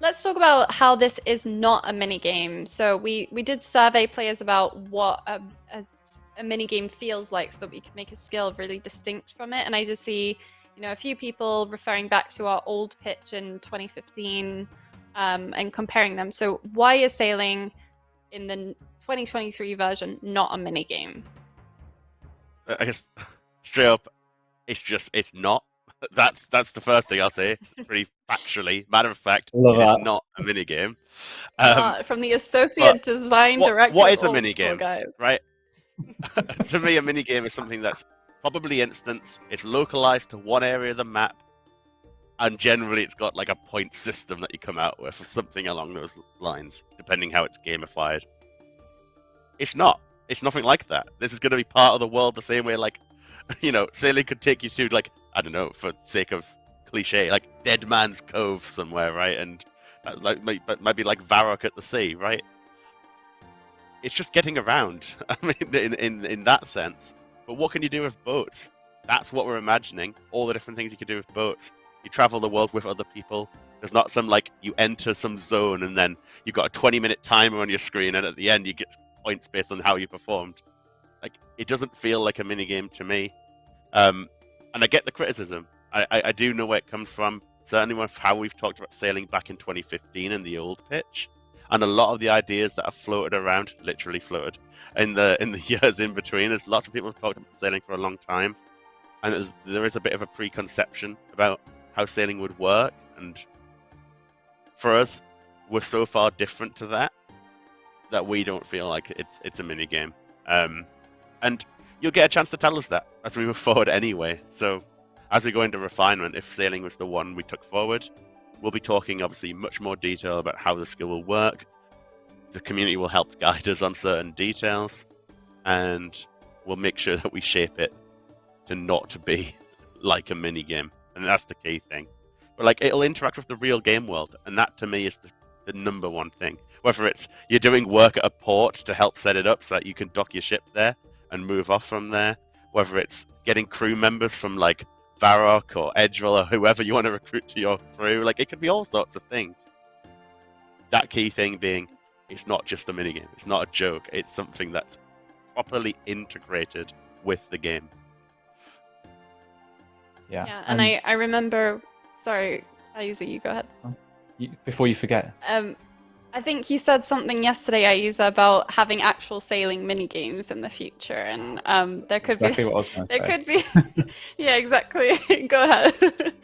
Let's talk about how this is not a mini game. So we did survey players about what a mini game feels like, so that we can make a skill really distinct from it. And I did see, a few people referring back to our old pitch in 2015 and comparing them. So why is sailing in the 2023 version not a mini game? I guess straight up, it's not. That's the first thing I'll say. Pretty factually, matter of fact, Love it is that. not a mini game. From the associate design director. What is a of mini Oldschool, game, guys. right? To me, a mini game is something that's probably instance. It's localized to one area of the map, and generally it's got like a point system that you come out with, or something along those lines, depending how it's gamified. It's not. It's nothing like that. This is going to be part of the world the same way, like, sailing could take you to, like, I don't know, for sake of cliche, like Dead Man's Cove somewhere, right? And that, might be like Varrock at the sea, right? It's just getting around. I mean, in that sense. But what can you do with boats? That's what we're imagining. All the different things you can do with boats. You travel the world with other people. There's not some, like, you enter some zone and then you've got a 20-minute timer on your screen, and at the end you get points based on how you performed. Like, it doesn't feel like a minigame to me. And I get the criticism. I do know where it comes from. Certainly with how we've talked about sailing back in 2015 in the old pitch. And a lot of the ideas that have floated around, literally floated, in the years in between. There's lots of people who've talked about sailing for a long time. And there is a bit of a preconception about how sailing would work. And for us, we're so far different to that we don't feel like it's a minigame. And you'll get a chance to tell us that as we move forward anyway. So as we go into refinement, if sailing was the one we took forward, we'll be talking obviously much more detail about how the skill will work. The community will help guide us on certain details, and we'll make sure that we shape it to not to be like a mini game. And that's the key thing. But like, it'll interact with the real game world, and that to me is the number one thing. Whether it's you're doing work at a port to help set it up so that you can dock your ship there and move off from there, whether it's getting crew members from like Varrock or Edgeville or whoever you want to recruit to your crew, like, it could be all sorts of things. That key thing being, it's not just a minigame, it's not a joke, it's something that's properly integrated with the game. Yeah, and I remember, sorry, Ayiza, you go ahead. Before you forget. I think you said something yesterday, Ayiza, about having actual sailing mini games in the future, and there could exactly be. What I was going to say. There could be. Yeah, exactly. Go ahead.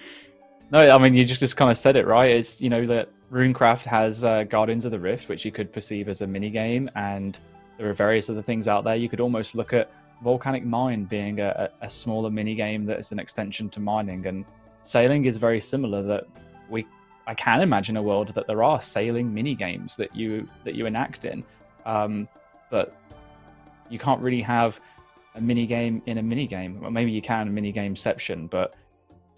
No, I mean, you just kind of said it, right? It's, that RuneCraft has Guardians of the Rift, which you could perceive as a mini game, and there are various other things out there. You could almost look at Volcanic Mine being a smaller mini game that is an extension to mining, and sailing is very similar. That I can imagine a world that there are sailing mini games that you enact in, but you can't really have a mini game in a mini game. Well, maybe you can a mini gameception, but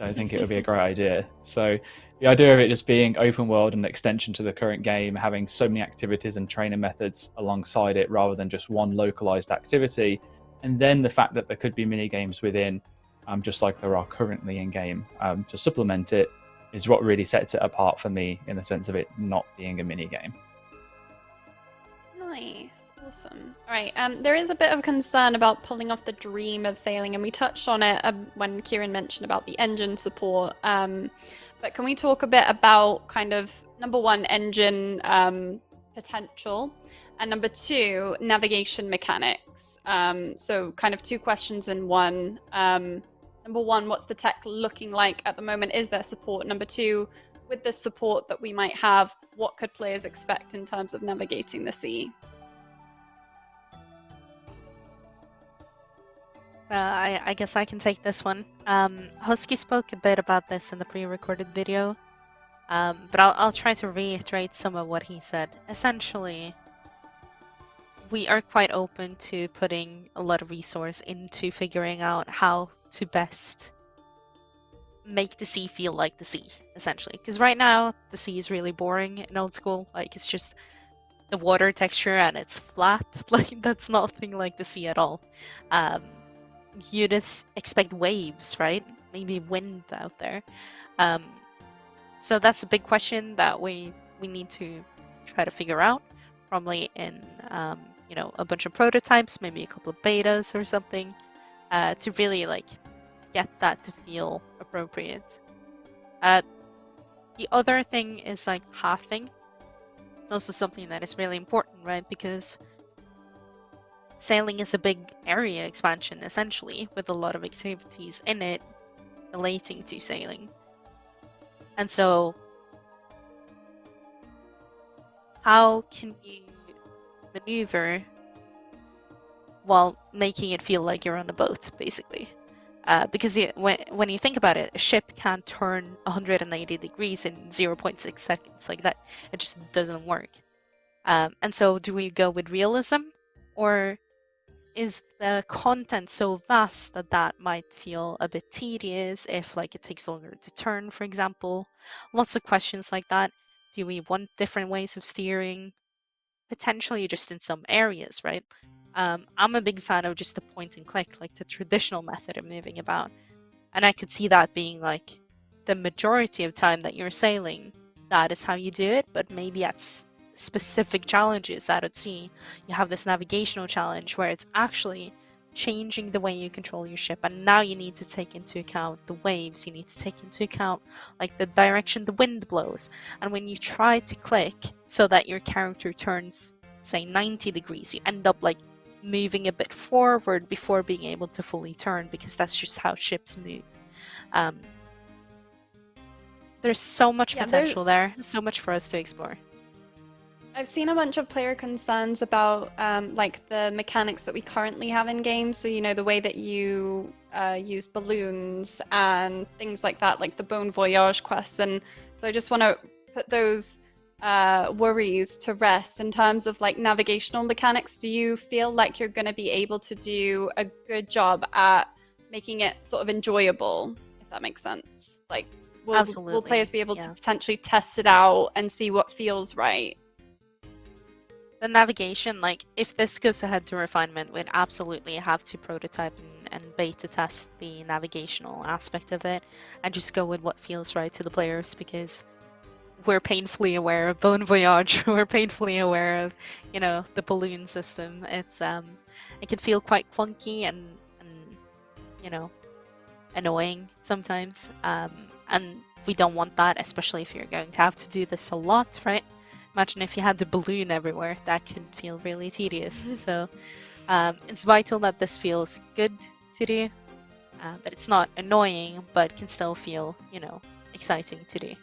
I don't think it would be a great idea. So the idea of it just being open world and an extension to the current game, having so many activities and training methods alongside it rather than just one localized activity, and then the fact that there could be mini games within, just like there are currently in game, to supplement it, is what really sets it apart for me in the sense of it not being a mini game. Nice, awesome. All right, there is a bit of concern about pulling off the dream of sailing, and we touched on it when Kieren mentioned about the engine support. But can we talk a bit about kind of, number one, engine potential, and number two, navigation mechanics? So kind of two questions in one. Number one, what's the tech looking like at the moment? Is there support? Number two, with the support that we might have, what could players expect in terms of navigating the sea? I guess I can take this one. Husky spoke a bit about this in the pre-recorded video, but I'll try to reiterate some of what he said. Essentially, we are quite open to putting a lot of resource into figuring out how to best make the sea feel like the sea, essentially. Because right now, the sea is really boring in Old School. Like, it's just the water texture and it's flat. Like, that's nothing like the sea at all. You just expect waves, right? Maybe wind out there. So that's a big question that we need to try to figure out, probably in you know, a bunch of prototypes, maybe a couple of betas or something, to really like get that to feel appropriate. The other thing is like halving. It's also something that is really important, right? Because sailing is a big area expansion, essentially, with a lot of activities in it relating to sailing. And so, how can you maneuver while making it feel like you're on a boat, basically? Because when you think about it, a ship can't turn 180 degrees in 0.6 seconds. Like that, it just doesn't work. And so, do we go with realism, or is the content so vast that that might feel a bit tedious if like it takes longer to turn, for example? Lots of questions like that. Do we want different ways of steering? Potentially just in some areas, right? I'm a big fan of just the point and click, like the traditional method of moving about. And I could see that being like the majority of time that you're sailing, that is how you do it, but maybe at specific challenges out at sea, you have this navigational challenge where it's actually changing the way you control your ship, and now you need to take into account the waves, you need to take into account like the direction the wind blows, and when you try to click so that your character turns say 90 degrees, you end up like moving a bit forward before being able to fully turn, because that's just how ships move. There's so much potential there, so much for us to explore. I've seen a bunch of player concerns about like the mechanics that we currently have in games. So, you know, the way that you use balloons and things like that, like the Bon Voyage quests. And so I just want to put those worries to rest in terms of like navigational mechanics. Do you feel like you're going to be able to do a good job at making it sort of enjoyable, if that makes sense? Like, will players be able to potentially test it out and see what feels right? The navigation, like if this goes ahead to refinement, we'd absolutely have to prototype and beta test the navigational aspect of it and just go with what feels right to the players, because we're painfully aware of Bon Voyage, we're painfully aware of, you know, the balloon system. It's it can feel quite clunky and you know, annoying sometimes, and we don't want that, especially if you're going to have to do this a lot, right? Imagine if you had the balloon everywhere, that could feel really tedious. So it's vital that this feels good to do, that it's not annoying, but can still feel, you know, exciting to do.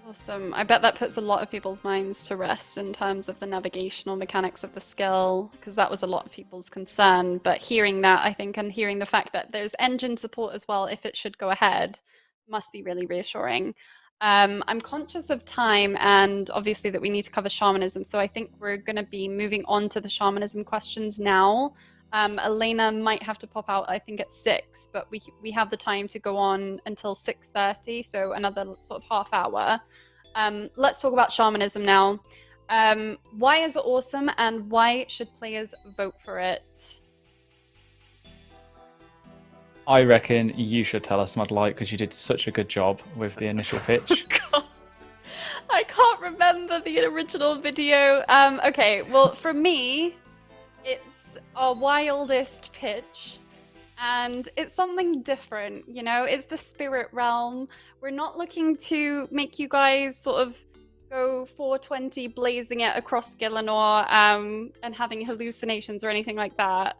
Awesome. I bet that puts a lot of people's minds to rest in terms of the navigational mechanics of the skill, because that was a lot of people's concern. But hearing that, I think, and hearing the fact that there's engine support as well, if it should go ahead, must be really reassuring. I'm conscious of time and obviously that we need to cover shamanism, so I think we're going to be moving on to the shamanism questions now. Elena might have to pop out, I think, at 6, but we have the time to go on until 6:30, so another sort of half hour. Let's talk about shamanism now. Why is it awesome, and why should players vote for it? I reckon you should tell us, Mudlight, because you did such a good job with the initial pitch. God, I can't remember the original video. Okay, well, for me, it's our wildest pitch, and it's something different, you know? It's the spirit realm. We're not looking to make you guys sort of go 420 blazing it across Gillinor and having hallucinations or anything like that.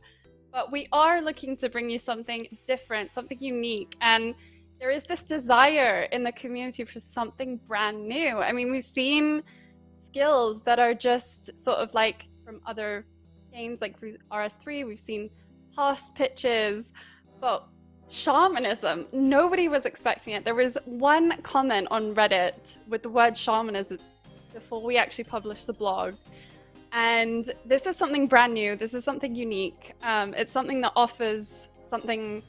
But we are looking to bring you something different, something unique. And there is this desire in the community for something brand new. I mean, we've seen skills that are just sort of like from other games like RS3, we've seen past pitches, but shamanism, nobody was expecting it. There was one comment on Reddit with the word shamanism before we actually published the blog. And this is something brand new. This is something unique. It's something that offers something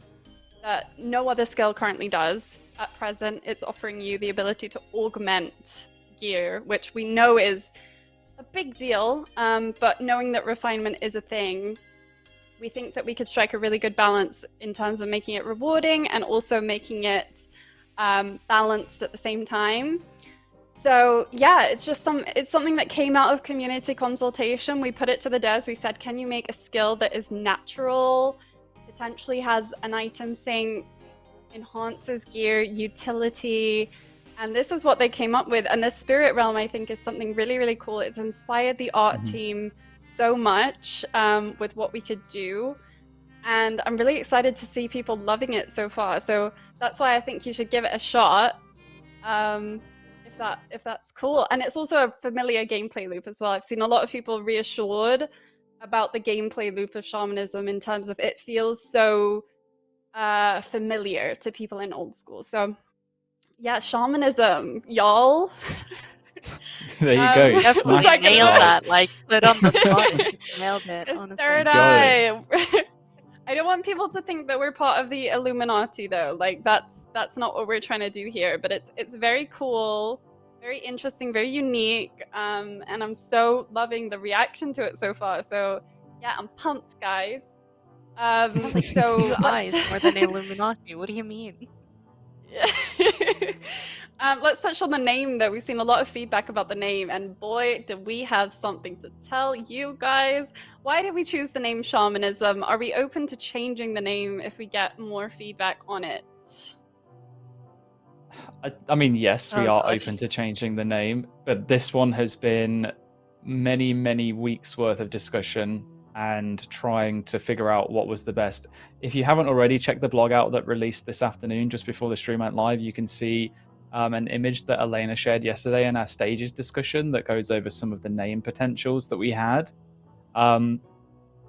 that no other skill currently does. At present, it's offering you the ability to augment gear, which we know is a big deal, but knowing that refinement is a thing, we think that we could strike a really good balance in terms of making it rewarding and also making it balanced at the same time. So yeah, it's something that came out of community consultation. We put it to the devs. We said, can you make a skill that is natural, potentially has an item saying enhances gear utility, and this is what they came up with. And the spirit realm, I think, is something really, really cool. It's inspired the art team so much with what we could do, and I'm really excited to see people loving it so far. So that's why I think you should give it a shot. If that's cool. And it's also a familiar gameplay loop as well. I've seen a lot of people reassured about the gameplay loop of Shamanism in terms of it feels so familiar to people in old school. So yeah, Shamanism, y'all. There you go. Definitely nailed that. Like, put on the spot and just nailed it, honestly. Third eye. I don't want people to think that we're part of the Illuminati, though. Like, that's not what we're trying to do here. But it's very cool, very interesting, very unique, and I'm so loving the reaction to it so far. So yeah, I'm pumped, guys. So eyes more than Illuminati. What do you mean? Let's touch on the name, though. We've seen a lot of feedback about the name, and boy, do we have something to tell you guys. Why did we choose the name Shamanism? Are we open to changing the name if we get more feedback on it? I mean, yes, we are open to changing the name, but this one has been many, many weeks worth of discussion and trying to figure out what was the best. If you haven't already, checked the blog out that released this afternoon just before the stream went live. You can see an image that Elena shared yesterday in our stages discussion that goes over some of the name potentials that we had.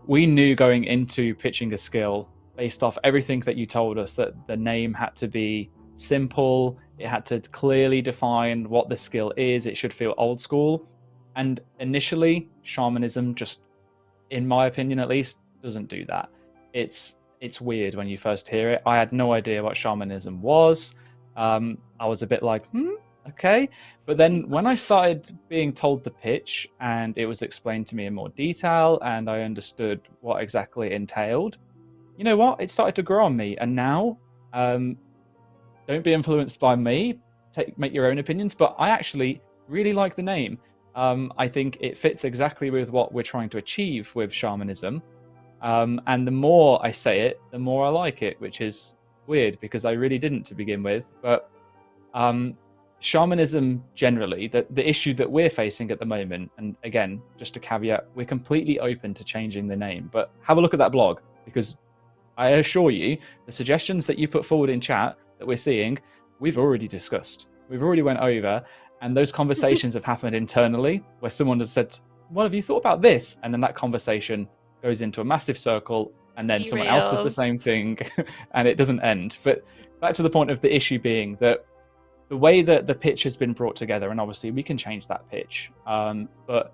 We knew going into pitching a skill, based off everything that you told us, that the name had to be simple, it had to clearly define what the skill is, it should feel old school. And initially, Shamanism just, in my opinion at least, doesn't do that. It's weird when you first hear it. I had no idea what Shamanism was. I was a bit like, okay. But then when I started being told the pitch and it was explained to me in more detail and I understood what exactly it entailed, you know what? It started to grow on me. And now, don't be influenced by me. Make your own opinions. But I actually really like the name. I think it fits exactly with what we're trying to achieve with Shamanism. And the more I say it, the more I like it, which is weird because I really didn't to begin with. But Shamanism generally, the issue that we're facing at the moment, and again, just a caveat, we're completely open to changing the name. But have a look at that blog, because I assure you, the suggestions that you put forward in chat that we're seeing, we've already discussed. We've already went over. And those conversations have happened internally where someone has said, what have you thought about this? And then that conversation goes into a massive circle and then someone else does the same thing and it doesn't end. But back to the point of the issue being that the way that the pitch has been brought together, and obviously we can change that pitch, but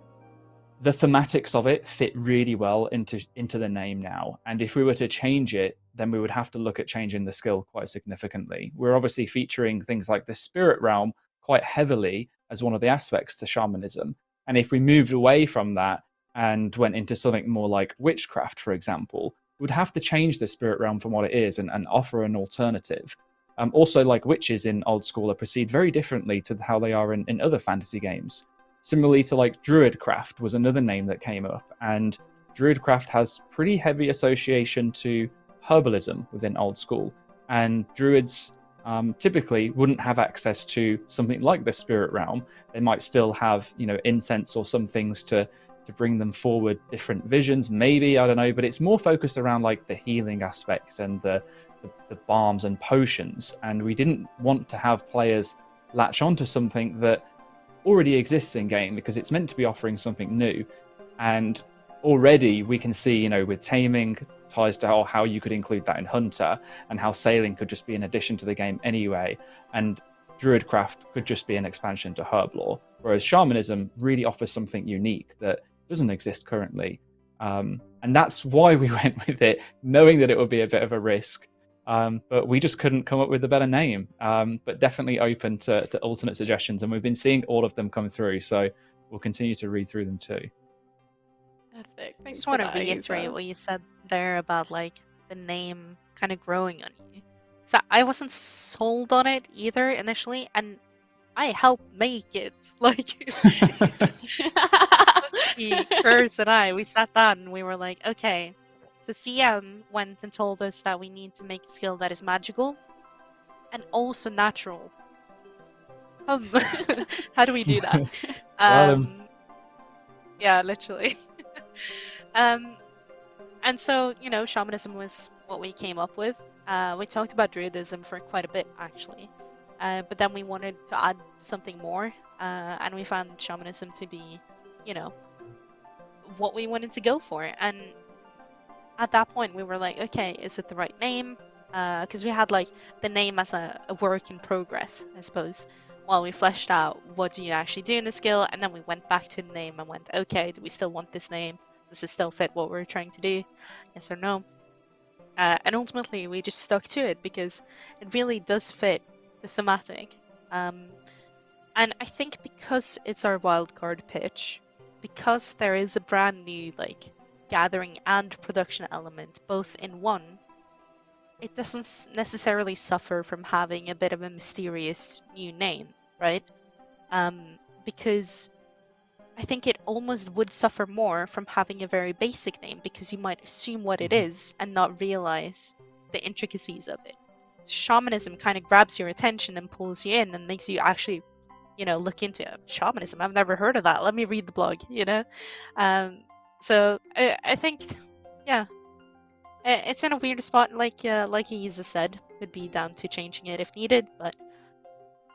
the thematics of it fit really well into the name now. And if we were to change it, then we would have to look at changing the skill quite significantly. We're obviously featuring things like the spirit realm quite heavily as one of the aspects to Shamanism. And if we moved away from that and went into something more like witchcraft, for example, we'd have to change the spirit realm from what it is and offer an alternative. Also, like witches in Old School are perceived very differently to how they are in other fantasy games. Similarly to like Druidcraft was another name that came up, and Druidcraft has pretty heavy association to herbalism within Old School, and Druids typically wouldn't have access to something like the spirit realm. They might still have, incense or some things to bring them forward different visions, maybe, I don't know, but it's more focused around like the healing aspect and the balms and potions. And we didn't want to have players latch onto something that already exists in game because it's meant to be offering something new. And already we can see, with taming ties to how you could include that in Hunter, and how sailing could just be an addition to the game anyway, and Druidcraft could just be an expansion to Herblore, whereas Shamanism really offers something unique that doesn't exist currently. And that's why we went with it, knowing that it would be a bit of a risk. but we just couldn't come up with a better name. But definitely open to alternate suggestions, and we've been seeing all of them come through, so we'll continue to read through them too. Perfect. I Thanks just for want to that, reiterate Ayiza. what you said there about like the name kind of growing on you. So I wasn't sold on it either initially, and I helped make it. Like Curse and we sat down and we were like, okay. So CM went and told us that we need to make a skill that is magical and also natural. How do we do that? Well, Yeah, literally. And so, you know, shamanism was what we came up with. We talked about druidism for quite a bit, actually. But then we wanted to add something more, and we found shamanism to be, you know, what we wanted to go for. And at that point, we were like, okay, is it the right name? Because we had like the name as a work in progress, I suppose, while we fleshed out what do you actually do in the skill, and then we went back to the name and went, okay, do we still want this name? Does it still fit what we're trying to do? Yes or no? And ultimately, we just stuck to it because it really does fit the thematic. And I think because it's our wildcard pitch, because there is a brand new like gathering and production element both in one, it doesn't necessarily suffer from having a bit of a mysterious new name, right? Because I think it almost would suffer more from having a very basic name because you might assume what it is and not realize the intricacies of it. Shamanism kind of grabs your attention and pulls you in and makes you actually, you know, look into it. Shamanism. I've never heard of that. Let me read the blog, you know? So I think, yeah, it's in a weird spot, like Ayiza said, would be down to changing it if needed, but,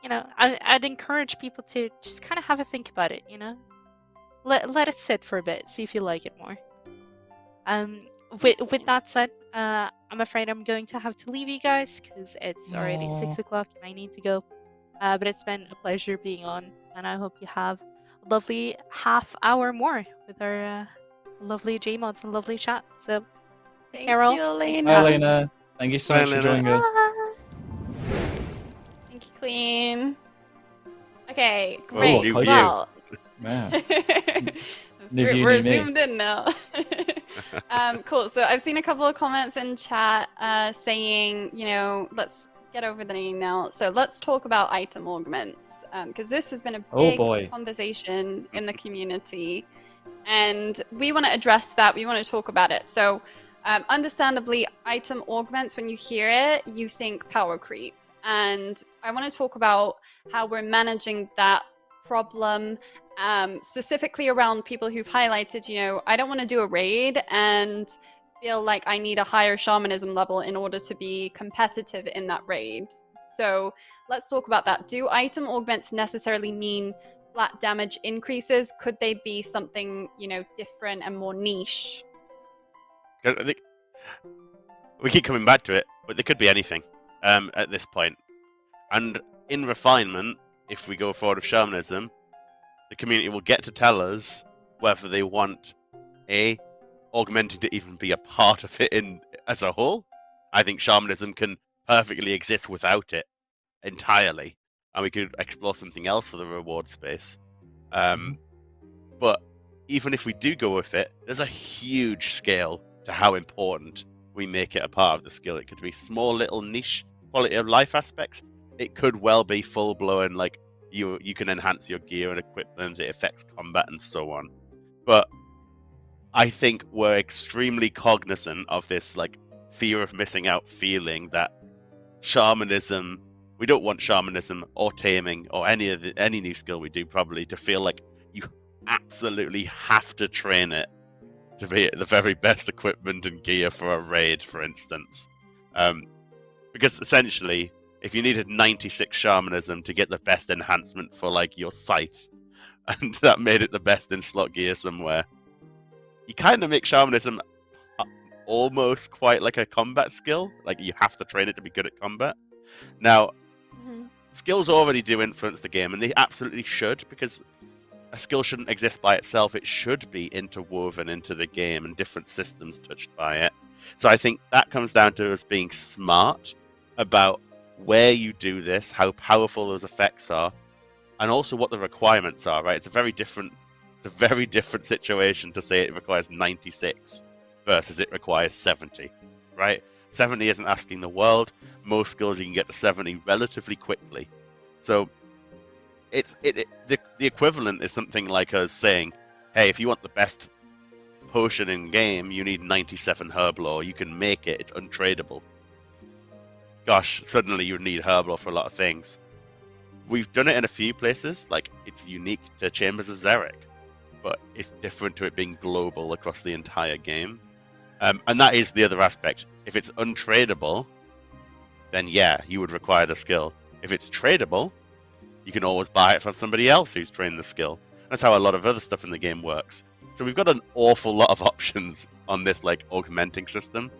you know, I'd encourage people to just kind of have a think about it, you know? Let it sit for a bit, see if you like it more. With that said, I'm afraid I'm going to have to leave you guys because it's already 6 o'clock and I need to go. But it's been a pleasure being on, and I hope you have a lovely half hour more with our lovely Gmods and lovely chat. So, Thank Carol, you, thanks for Elena. Hi, having me. Elena. Thank you so Bye, much for Elena. joining us. Thank you, Queen. Okay, Whoa, great. new Well, Man. we're, New view, we're new me. zoomed in now. Cool. So I've seen a couple of comments in chat saying, you know, let's get over the name now. So let's talk about item augments because this has been a Oh, big boy. conversation in the community, and we want to address that. We want to talk about it. So understandably, item augments, when you hear it, you think power creep. And I want to talk about how we're managing that problem, specifically around people who've highlighted, you know, I don't want to do a raid and feel like I need a higher shamanism level in order to be competitive in that raid. So let's talk about that. Do item augments necessarily mean flat damage increases? Could they be something, you know, different and more niche? I think we keep coming back to it, but there could be anything at this point. And in refinement, if we go forward with shamanism, the community will get to tell us whether they want augmenting to even be a part of it in as a whole. I think shamanism can perfectly exist without it entirely, and we could explore something else for the reward space. But even if we do go with it, there's a huge scale to how important we make it a part of the skill. It could be small little niche quality of life aspects. It could well be full blown, like you can enhance your gear and equipment, it affects combat and so on. But I think we're extremely cognizant of this like fear of missing out feeling that shamanism, we don't want shamanism or taming or any new skill we do probably to feel like you absolutely have to train it to be the very best equipment and gear for a raid, for instance. Because essentially, if you needed 96 shamanism to get the best enhancement for like your scythe, and that made it the best in slot gear somewhere, you kind of make shamanism almost quite like a combat skill. Like you have to train it to be good at combat. Now, skills already do influence the game, and they absolutely should, because a skill shouldn't exist by itself. It should be interwoven into the game and different systems touched by it. So I think that comes down to us being smart about where you do this, how powerful those effects are, and also what the requirements are, right? It's a very different situation to say it requires 96 versus it requires 70, right? 70 isn't asking the world. Most skills you can get to 70 relatively quickly. So the equivalent is something like us saying, hey, if you want the best potion in game, you need 97 herblore. You can make it. It's untradeable. Gosh, suddenly you need herblore for a lot of things. We've done it in a few places, like it's unique to Chambers of Xeric, but it's different to it being global across the entire game. And that is the other aspect. If it's untradeable, then yeah, you would require the skill. If it's tradable, you can always buy it from somebody else who's trained the skill. That's how a lot of other stuff in the game works. So we've got an awful lot of options on this like augmenting system,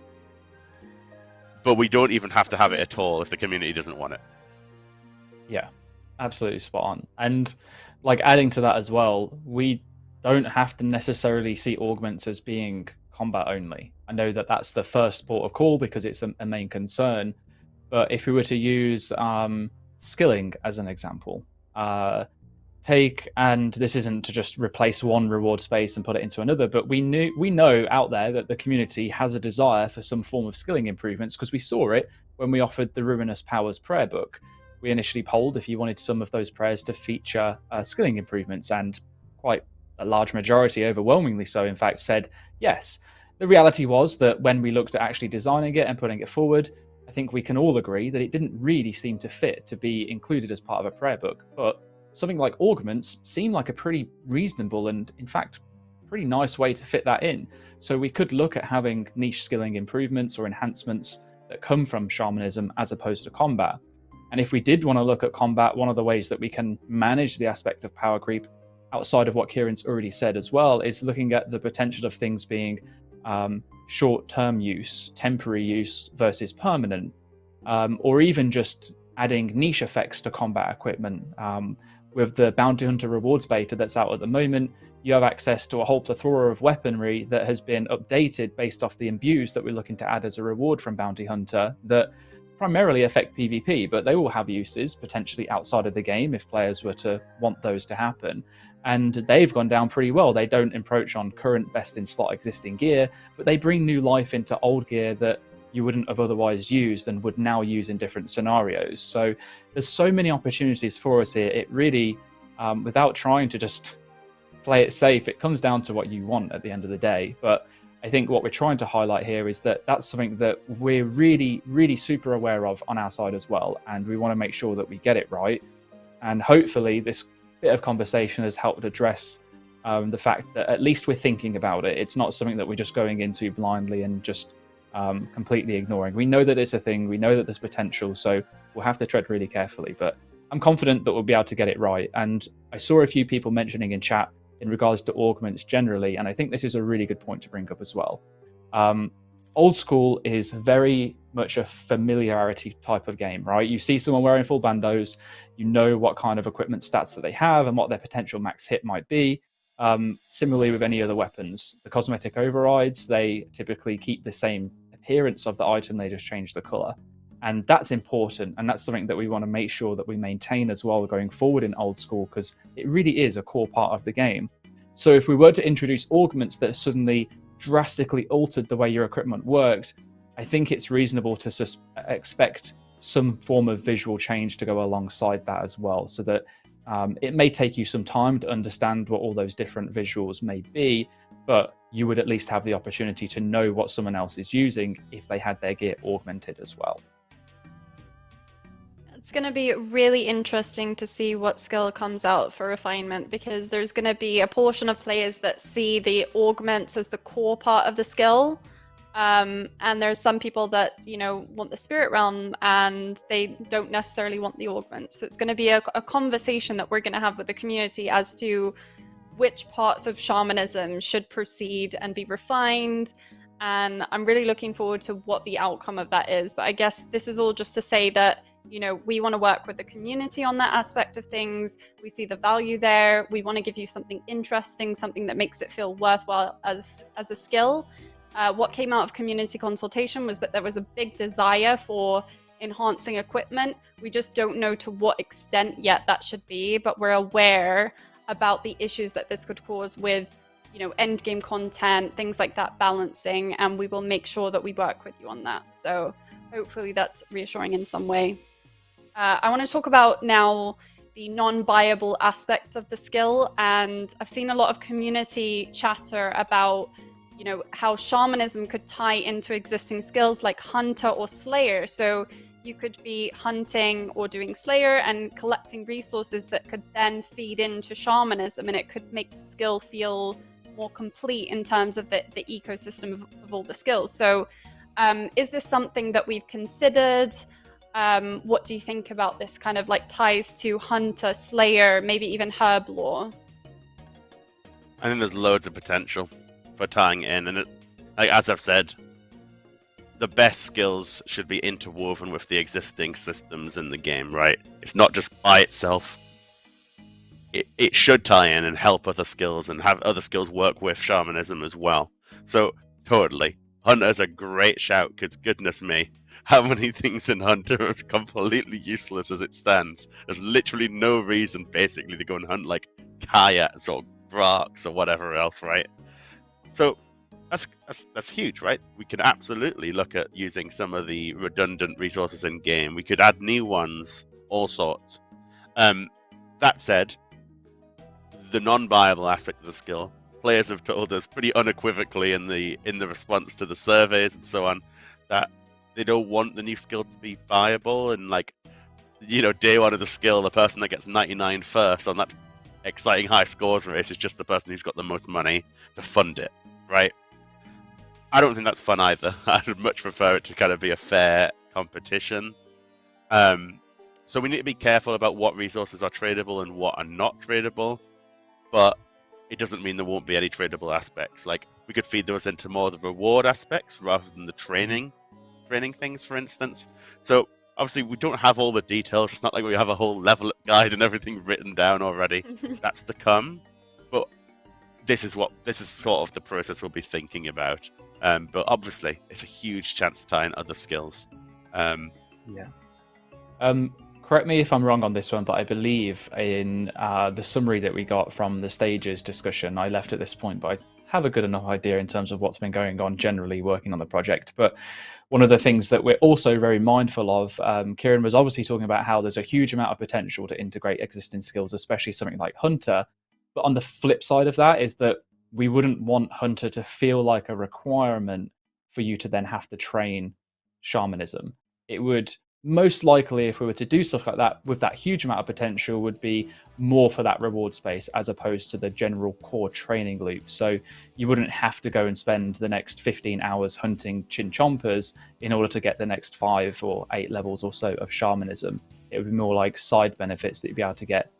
but we don't even have to have it at all if the community doesn't want it. Yeah, absolutely spot on. And like adding to that as well, we don't have to necessarily see augments as being combat only. I know that that's the first port of call because it's a main concern, but if we were to use skilling as an example, and this isn't to just replace one reward space and put it into another, but we know out there that the community has a desire for some form of skilling improvements because we saw it when we offered the Ruinous Powers prayer book. We initially polled if you wanted some of those prayers to feature skilling improvements, and quite a large majority, overwhelmingly so, in fact, said yes. The reality was that when we looked at actually designing it and putting it forward, I think we can all agree that it didn't really seem to fit to be included as part of a prayer book. But something like augments seemed like a pretty reasonable and, in fact, pretty nice way to fit that in. So we could look at having niche skilling improvements or enhancements that come from shamanism as opposed to combat. And if we did want to look at combat, one of the ways that we can manage the aspect of power creep, outside of what Kieran's already said as well, is looking at the potential of things being short-term use, temporary use versus permanent, or even just adding niche effects to combat equipment. With the Bounty Hunter Rewards beta that's out at the moment, you have access to a whole plethora of weaponry that has been updated based off the imbues that we're looking to add as a reward from Bounty Hunter that primarily affect PvP, but they will have uses potentially outside of the game if players were to want those to happen. And they've gone down pretty well. They don't encroach on current best-in-slot existing gear, but they bring new life into old gear that you wouldn't have otherwise used and would now use in different scenarios. So there's so many opportunities for us here. It really, without trying to just play it safe, it comes down to what you want at the end of the day. But I think what we're trying to highlight here is that that's something that we're really, really super aware of on our side as well. And we want to make sure that we get it right. And hopefully this bit of conversation has helped address the fact that at least we're thinking about it. It's not something that we're just going into blindly and just completely ignoring. We know that it's a thing. We know that there's potential. So we'll have to tread really carefully. But I'm confident that we'll be able to get it right. And I saw a few people mentioning in chat in regards to augments generally, and I think this is a really good point to bring up as well. Oldschool is very much a familiarity type of game, right? You see someone wearing full bandos, you know what kind of equipment stats that they have and what their potential max hit might be. Similarly with any other weapons, the cosmetic overrides, they typically keep the same appearance of the item, they just change the color. And that's important, and that's something that we want to make sure that we maintain as well going forward in Oldschool, because it really is a core part of the game. So if we were to introduce augments that suddenly drastically altered the way your equipment worked, I think it's reasonable to expect some form of visual change to go alongside that as well, so that it may take you some time to understand what all those different visuals may be, but you would at least have the opportunity to know what someone else is using if they had their gear augmented as well. It's going to be really interesting to see what skill comes out for refinement, because there's going to be a portion of players that see the augments as the core part of the skill. And there's some people that, you know, want the spirit realm and they don't necessarily want the augments. So it's going to be a conversation that we're going to have with the community as to which parts of shamanism should proceed and be refined. And I'm really looking forward to what the outcome of that is. But I guess this is all just to say that, you know, we want to work with the community on that aspect of things. We see the value there. We want to give you something interesting, something that makes it feel worthwhile as a skill. What came out of community consultation was that there was a big desire for enhancing equipment. We just don't know to what extent yet that should be, but we're aware about the issues that this could cause with, you know, end game content, things like that, balancing, and we will make sure that we work with you on that. So hopefully that's reassuring in some way. I want to talk about now the non-buyable aspect of the skill, and I've seen a lot of community chatter about, you know, how shamanism could tie into existing skills like hunter or slayer. So you could be hunting or doing slayer and collecting resources that could then feed into shamanism, and it could make the skill feel more complete in terms of the ecosystem of all the skills. So is this something that we've considered? What do you think about this kind of like ties to hunter, slayer, maybe even herb lore? I think there's loads of potential for tying in, and like, as I've said, the best skills should be interwoven with the existing systems in the game, right? It's not just by itself. It should tie in and help other skills and have other skills work with shamanism as well. So totally, Hunter's a great shout, because goodness me, how many things in Hunter are completely useless as it stands. There's literally no reason basically to go and hunt like Kayats or Grarks or whatever else, right? So that's huge, right? We could absolutely look at using some of the redundant resources in game. We could add new ones, all sorts. That said, the non-viable aspect of the skill, players have told us pretty unequivocally in the response to the surveys and so on, that they don't want the new skill to be viable, and like, you know, day one of the skill, the person that gets 99 first on that exciting high scores race is just the person who's got the most money to fund it, right? I don't think that's fun either. I'd much prefer it to kind of be a fair competition. So we need to be careful about what resources are tradable and what are not tradable, but it doesn't mean there won't be any tradable aspects. Like, we could feed those into more of the reward aspects rather than the training things, for instance. So obviously we don't have all the details. It's not like we have a whole level up guide and everything written down already. That's to come. But this is sort of the process we'll be thinking about. But obviously it's a huge chance to tie in other skills. Correct me if I'm wrong on this one, but I believe in the summary that we got from the stages discussion, I left at this point, but I have a good enough idea in terms of what's been going on generally working on the project. But one of the things that we're also very mindful of, Kieren was obviously talking about how there's a huge amount of potential to integrate existing skills, especially something like Hunter. But on the flip side of that is that we wouldn't want Hunter to feel like a requirement for you to then have to train shamanism. It would most likely, if we were to do stuff like that with that huge amount of potential, would be more for that reward space as opposed to the general core training loop. So you wouldn't have to go and spend the next 15 hours hunting chinchompers in order to get the next 5 or 8 levels or so of shamanism. It would be more like side benefits that you'd be able to get,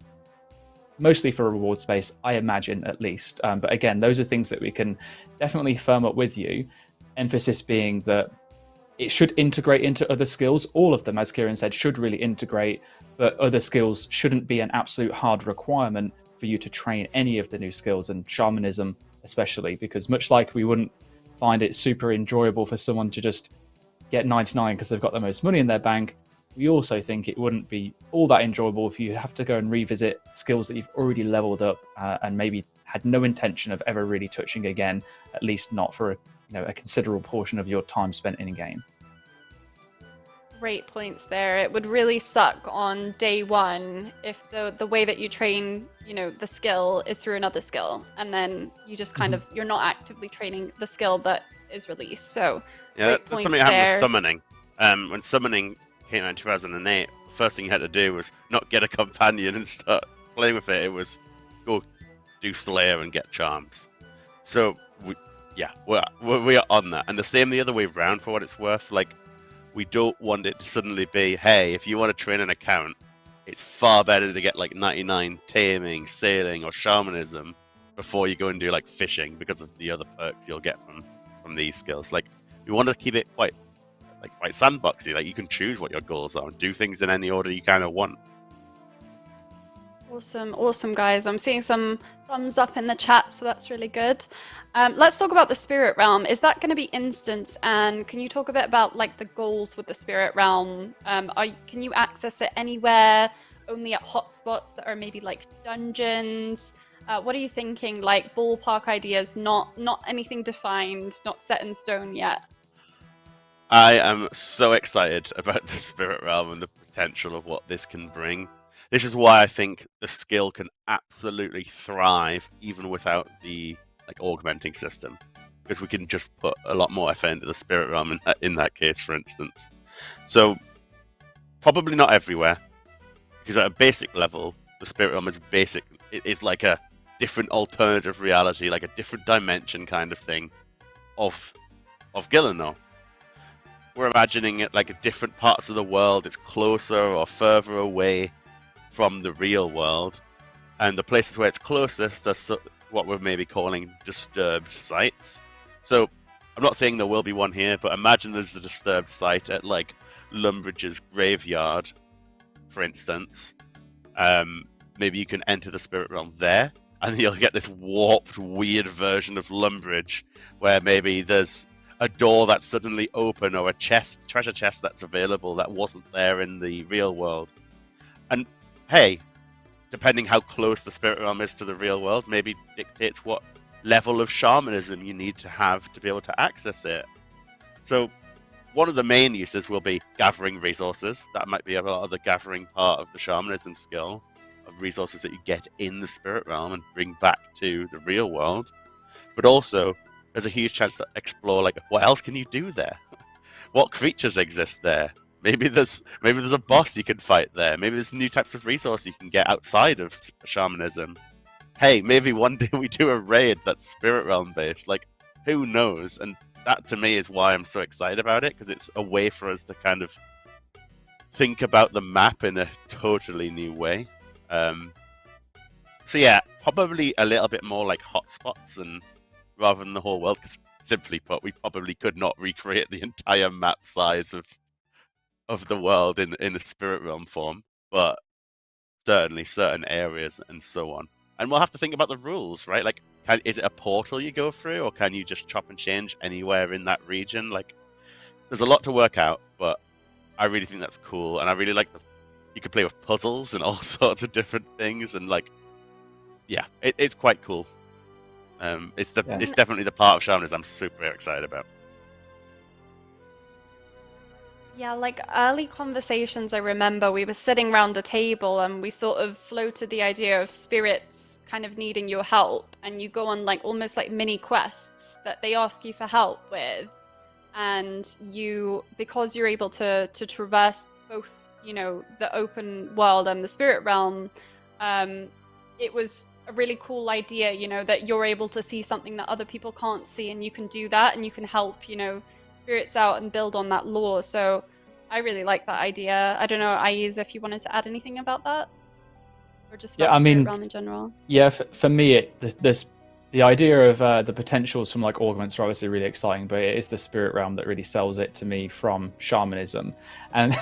mostly for a reward space, I imagine, at least. But again, those are things that we can definitely firm up with you. Emphasis being that it should integrate into other skills. All of them, as Kieren said, should really integrate, but other skills shouldn't be an absolute hard requirement for you to train any of the new skills, and shamanism especially, because much like we wouldn't find it super enjoyable for someone to just get 99 because they've got the most money in their bank, we also think it wouldn't be all that enjoyable if you have to go and revisit skills that you've already leveled up and maybe had no intention of ever really touching again, at least not for a considerable portion of your time spent in a game. Great points there. It would really suck on day one if the way that you train, the skill is through another skill, and then you just kind of, you're not actively training the skill that is released. So yeah, that's something that happened with summoning. When summoning came out in 2008, the first thing you had to do was not get a companion and start playing with it. It was go do Slayer and get charms. So we are on that, and the same the other way around. For what it's worth, like, we don't want it to suddenly be, hey, if you want to train an account, it's far better to get like 99 taming, sailing, or shamanism before you go and do like fishing, because of the other perks you'll get from these skills. Like, we want to keep it quite sandboxy. Like, you can choose what your goals are and do things in any order you kind of want. Awesome, awesome, guys. I'm seeing some thumbs up in the chat, so that's really good. Let's talk about the spirit realm. Is that going to be instance? And can you talk a bit about like the goals with the spirit realm? Can you access it anywhere? Only at hotspots that are maybe like dungeons? What are you thinking? Like ballpark ideas, not anything defined, not set in stone yet. I am so excited about the spirit realm and the potential of what this can bring. This is why I think the skill can absolutely thrive even without the like augmenting system, because we can just put a lot more effort into the spirit realm in that case, for instance. So probably not everywhere, because at a basic level, the spirit realm is basic. It is like a different alternative reality, like a different dimension kind of thing of Gillinor. We're imagining it like a different parts of the world. It's closer or further away from the real world, and the places where it's closest are what we're maybe calling disturbed sites. So I'm not saying there will be one here, but imagine there's a disturbed site at like Lumbridge's graveyard, for instance. Maybe you can enter the spirit realm there, and you'll get this warped, weird version of Lumbridge, where maybe there's a door that's suddenly open, or a treasure chest that's available that wasn't there in the real world. And hey, depending how close the spirit realm is to the real world, maybe dictates what level of shamanism you need to have to be able to access it. So one of the main uses will be gathering resources. That might be a lot of the gathering part of the shamanism skill, of resources that you get in the spirit realm and bring back to the real world. But also, there's a huge chance to explore, like, what else can you do there? What creatures exist there? Maybe there's a boss you can fight there. Maybe there's new types of resources you can get outside of shamanism. Hey, maybe one day we do a raid that's spirit realm based. Like, who knows? And that to me is why I'm so excited about it, because it's a way for us to kind of think about the map in a totally new way. So yeah, probably a little bit more like hotspots, and rather than the whole world, because simply put, we probably could not recreate the entire map size of the world in a spirit realm form, but certainly certain areas and so on. And we'll have to think about the rules, right? Like, is it a portal you go through, or can you just chop and change anywhere in that region? Like, there's a lot to work out, but I really think that's cool, and I really like you can play with puzzles and all sorts of different things, and like, yeah, it's quite cool. It's definitely the part of shamanism I'm super excited about. Yeah, like early conversations, I remember we were sitting around a table and we sort of floated the idea of spirits kind of needing your help, and you go on like almost like mini quests that they ask you for help with, and because you're able to traverse both, you know, the open world and the spirit realm, it was a really cool idea, you know, that you're able to see something that other people can't see, and you can do that, and you can help, you know, spirits out and build on that lore. So I really like that idea. I don't know, Ayiza, if you wanted to add anything about that, or just about spirit realm in general. Yeah, for me, the idea of the potentials from like augments are obviously really exciting, but it is the spirit realm that really sells it to me from shamanism. And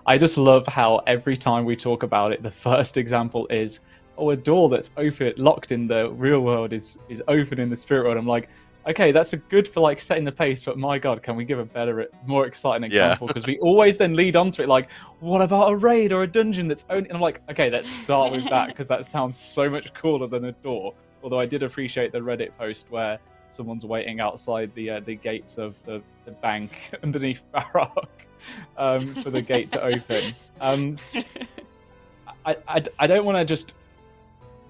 I just love how every time we talk about it, the first example is, oh, a door that's open, locked in the real world is open in the spirit world. I'm like, okay, that's a good for like setting the pace, but my god, can we give a better, more exciting example? Because we always then lead on to it like, what about a raid or a dungeon that's only... And I'm like, okay, let's start with that, because that sounds so much cooler than a door. Although I did appreciate the Reddit post where someone's waiting outside the gates of the bank underneath Farrock for the gate to open. I don't want to just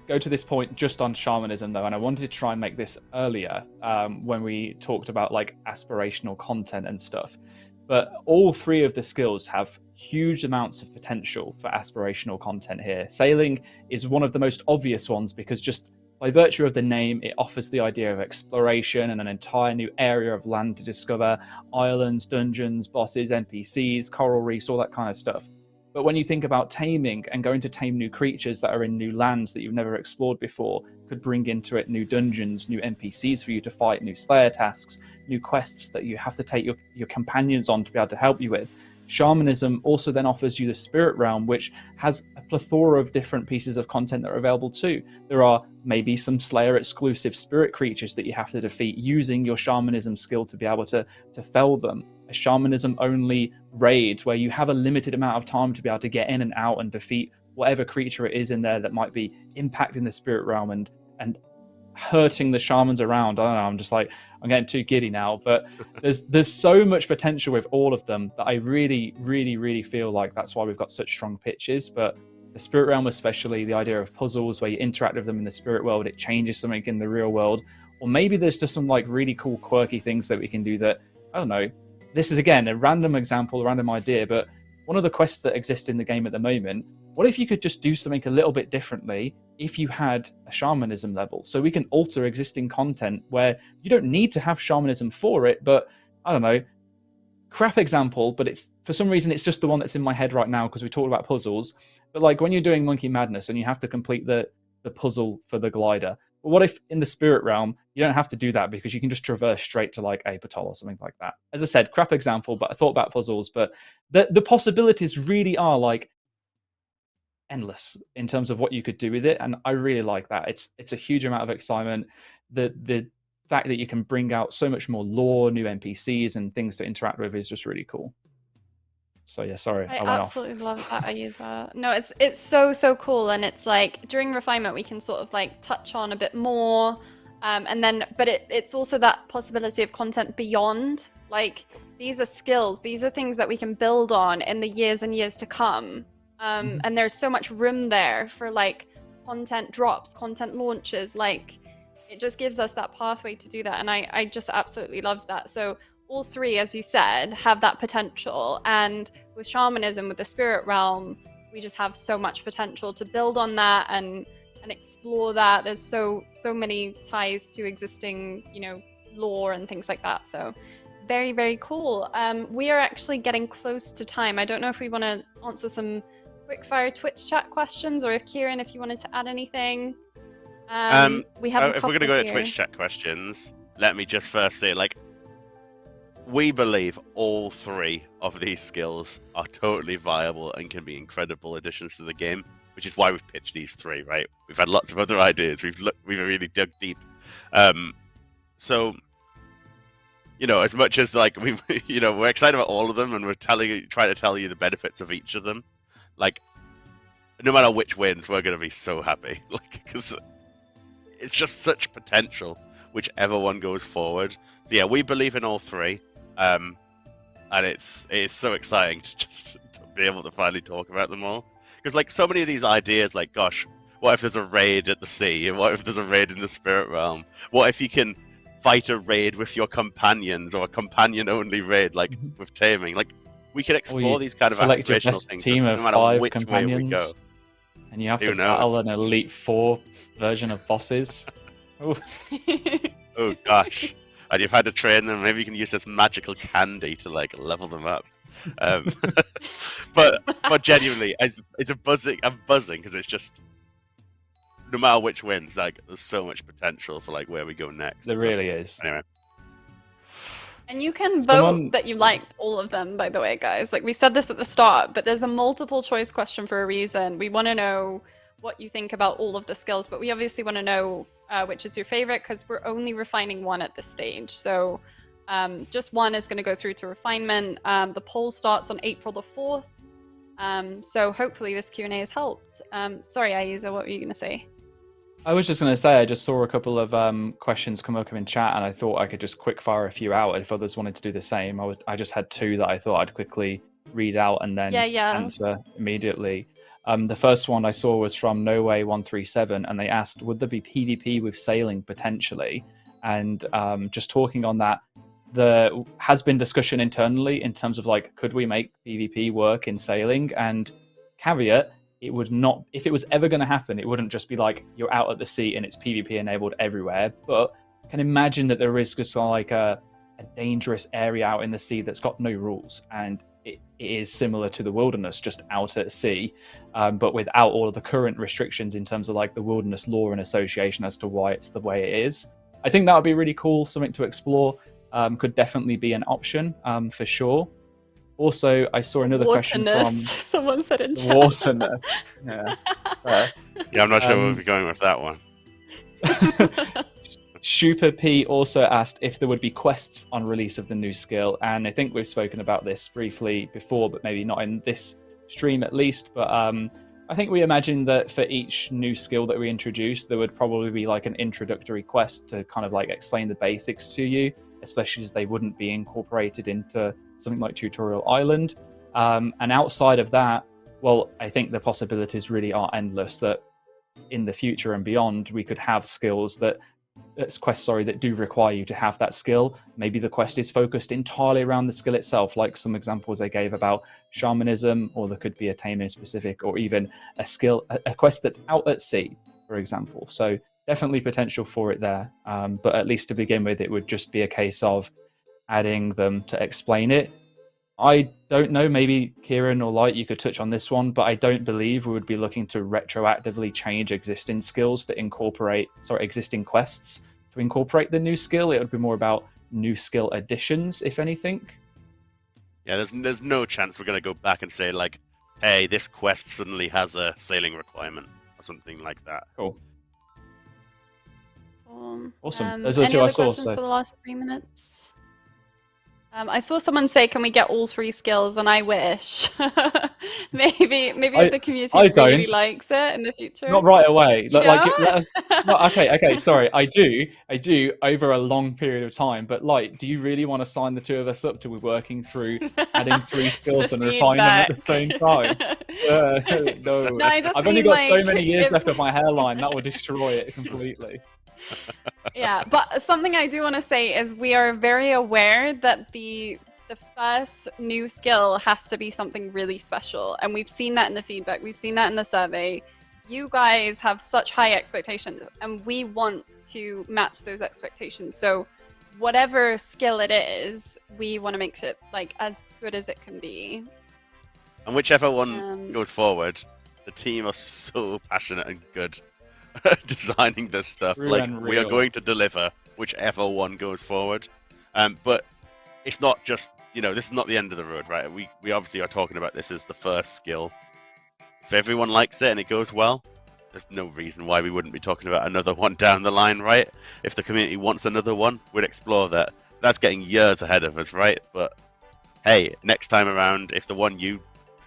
go to this point just on shamanism though, and I wanted to try and make this earlier when we talked about like aspirational content and stuff. But all three of the skills have huge amounts of potential for aspirational content here. Sailing is one of the most obvious ones, because just by virtue of the name, it offers the idea of exploration and an entire new area of land to discover, islands, dungeons, bosses, NPCs, coral reefs, all that kind of stuff. But when you think about taming and going to tame new creatures that are in new lands that you've never explored before, could bring into it new dungeons, new NPCs for you to fight, new slayer tasks, new quests that you have to take your companions on to be able to help you with. Shamanism also then offers you the spirit realm, which has a plethora of different pieces of content that are available too. There are maybe some Slayer exclusive spirit creatures that you have to defeat using your shamanism skill to be able to fell them. A shamanism only raid where you have a limited amount of time to be able to get in and out and defeat whatever creature it is in there that might be impacting the spirit realm and hurting the shamans around. I don't know, I'm just like, I'm getting too giddy now, but there's so much potential with all of them that I really feel like that's why we've got such strong pitches. But the spirit realm, especially the idea of puzzles where you interact with them in the spirit world, it changes something in the real world. Or maybe there's just some like really cool quirky things that we can do that, I don't know, this is again a random example, a random idea, but one of the quests that exist in the game at the moment, what if you could just do something a little bit differently if you had a shamanism level? So we can alter existing content where you don't need to have shamanism for it, but I don't know, crap example, but it's for some reason it's just the one that's in my head right now because we talked about puzzles. But like when you're doing Monkey Madness and you have to complete the puzzle for the glider, but what if in the spirit realm you don't have to do that because you can just traverse straight to like Apatol or something like that? As I said, crap example, but I thought about puzzles, but the possibilities really are like endless in terms of what you could do with it, and I really like that. It's a huge amount of excitement. The fact that you can bring out so much more lore, new NPCs, and things to interact with is just really cool. So yeah, sorry, I went off. absolutely love that, Ayiza. No, it's so cool, and it's like during refinement we can sort of like touch on a bit more, and then but it's also that possibility of content beyond. Like these are skills, these are things that we can build on in the years and years to come. And there's so much room there for like content drops, content launches. Like it just gives us that pathway to do that, and I just absolutely love that. So all three, as you said, have that potential, and with shamanism, with the spirit realm, we just have so much potential to build on that and explore that. There's so many ties to existing, you know, lore and things like that. So very cool. We are actually getting close to time. I don't know if we want to answer some quick-fire Twitch chat questions, or if Kieren, if you wanted to add anything. We have if we're going to go to Twitch chat questions, let me just first say, like, we believe all three of these skills are totally viable and can be incredible additions to the game, which is why we've pitched these three, right? We've had lots of other ideas. We've really dug deep. So, you know, as much as like we're excited about all of them, and we're trying to tell you the benefits of each of them. Like, no matter which wins, we're going to be so happy, like, because it's just such potential, whichever one goes forward. So yeah, we believe in all three, and it is so exciting to be able to finally talk about them all. Because like so many of these ideas, like, gosh, what if there's a raid at the sea? What if there's a raid in the spirit realm? What if you can fight a raid with your companions, or a companion-only raid, like with taming? Like, we can explore these kind of aspirational things, team no of matter 5 which companions, way we go. And you have to battle an Elite 4 version of bosses. Oh gosh. And you've had to train them. Maybe you can use this magical candy to like level them up. But genuinely, I'm buzzing because it's just, no matter which wins, like there's so much potential for like where we go next. There really is. Anyway. And you can vote that you liked all of them, by the way, guys. Like we said this at the start, but there's a multiple choice question for a reason. We want to know what you think about all of the skills, but we obviously want to know which is your favorite, because we're only refining one at this stage. So just one is going to go through to refinement. The poll starts on April the 4th. So hopefully this Q&A has helped. Sorry, Ayiza, what were you going to say? I was just going to say, I just saw a couple of questions come up in chat, and I thought I could just quick fire a few out if others wanted to do the same. I just had two that I thought I'd quickly read out and then answer immediately. The first one I saw was from NoWay137, and they asked, would there be PvP with sailing potentially? And just talking on that, there has been discussion internally in terms of like, could we make PvP work in sailing? And caveat, it would not, if it was ever going to happen, it wouldn't just be like you're out at the sea and it's PvP enabled everywhere. But I can imagine that there is just like a dangerous area out in the sea that's got no rules, and it is similar to the wilderness, just out at sea, but without all of the current restrictions in terms of like the wilderness law and association as to why it's the way it is. I think that would be really cool, something to explore. Could definitely be an option for sure. Also, I saw another question Waterness. from Someone said in the chat. Waterness. Yeah. Fair. Yeah, I'm not sure where we're going with that one. Super P also asked if there would be quests on release of the new skill, and I think we've spoken about this briefly before, but maybe not in this stream at least. But I think we imagine that for each new skill that we introduce, there would probably be like an introductory quest to kind of like explain the basics to you, especially as they wouldn't be incorporated into something like Tutorial Island. And outside of that, well, I think the possibilities really are endless, that in the future and beyond, we could have skills that do require you to have that skill. Maybe the quest is focused entirely around the skill itself, like some examples I gave about shamanism, or there could be a taming specific, or even a quest that's out at sea, for example. So definitely potential for it there. But at least to begin with, it would just be a case of adding them to explain it. I don't know, maybe Kieren or Light, you could touch on this one, but I don't believe we would be looking to retroactively change existing skills to existing quests to incorporate the new skill. It would be more about new skill additions, if anything. Yeah, there's no chance we're going to go back and say, like, hey, this quest suddenly has a sailing requirement or something like that. Cool. Awesome. Any Those are the two I other saw. questions for the last 3 minutes? I saw someone say, "Can we get all 3 skills?" And I wish. maybe if the community really likes it in the future. Not right away. You Let us. No, okay. Sorry, I do over a long period of time. But like, do you really want to sign the two of us up to be working through adding 3 skills and refining them at the same time? No, I've only got so many years left of my hairline. That would destroy it completely. Yeah, but something I do want to say is we are very aware that the first new skill has to be something really special, and we've seen that in the feedback, we've seen that in the survey. You guys have such high expectations, and we want to match those expectations. So whatever skill it is, we want to make it like as good as it can be. And whichever one goes forward, the team are so passionate and good designing this stuff. Like, we are going to deliver whichever one goes forward. But it's not just, this is not the end of the road, right? We obviously are talking about this as the first skill. If everyone likes it and it goes well, there's no reason why we wouldn't be talking about another one down the line, right? If the community wants another one, we'd explore that. That's getting years ahead of us, right? But hey, next time around, if the one you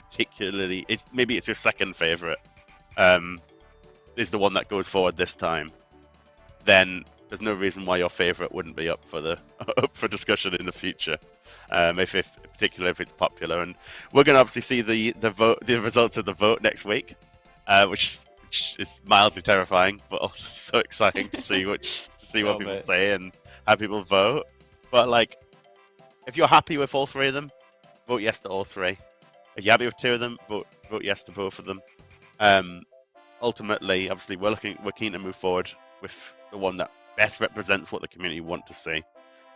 particularly maybe it's your second favorite, is the one that goes forward this time, then there's no reason why your favorite wouldn't be up for discussion in the future, particularly if it's popular. And we're going to obviously see the results of the vote next week, which is mildly terrifying, but also so exciting to see what people say and how people vote. But like, if you're happy with all 3 of them, vote yes to all 3. If you're happy with 2 of them, vote yes to both of them. Ultimately, obviously, we're keen to move forward with the one that best represents what the community want to see.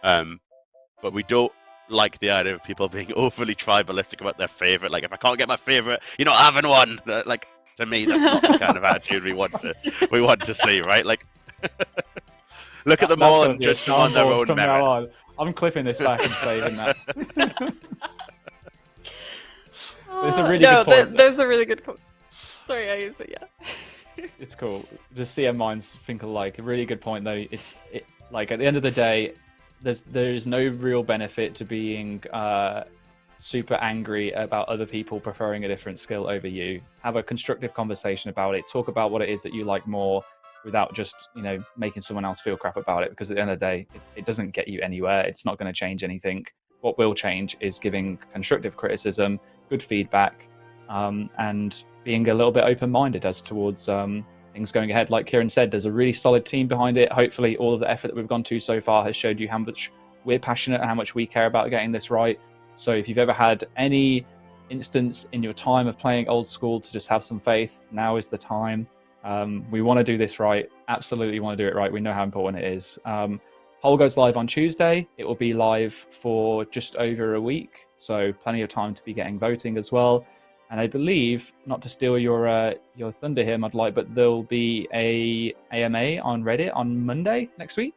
But we don't like the idea of people being overly tribalistic about their favorite. Like, if I can't get my favorite, you're not having one. Like, to me, that's not the kind of attitude we want to see, right? Like, look at them all and judge them on their own merit. I'm clipping this back and saving that. It's a really good point. There's a really good point. Sorry, Ayiza, yeah. It's cool. Just see our minds think alike. A really good point, though. Like, at the end of the day, there's no real benefit to being super angry about other people preferring a different skill over you. Have a constructive conversation about it. Talk about what it is that you like more without just, making someone else feel crap about it. Because at the end of the day, it doesn't get you anywhere. It's not going to change anything. What will change is giving constructive criticism, good feedback, and being a little bit open-minded as towards things going ahead. Like Kieren said, there's a really solid team behind it. Hopefully all of the effort that we've gone to so far has showed you how much we're passionate and how much we care about getting this right. So if you've ever had any instance in your time of playing Old School to just have some faith, now is the time. We want to do this right. Absolutely want to do it right. We know how important it is. Poll goes live on Tuesday. It will be live for just over a week, so plenty of time to be getting voting as well. And I believe, not to steal your thunder here, Mudlight, but there'll be a AMA on Reddit on Monday next week.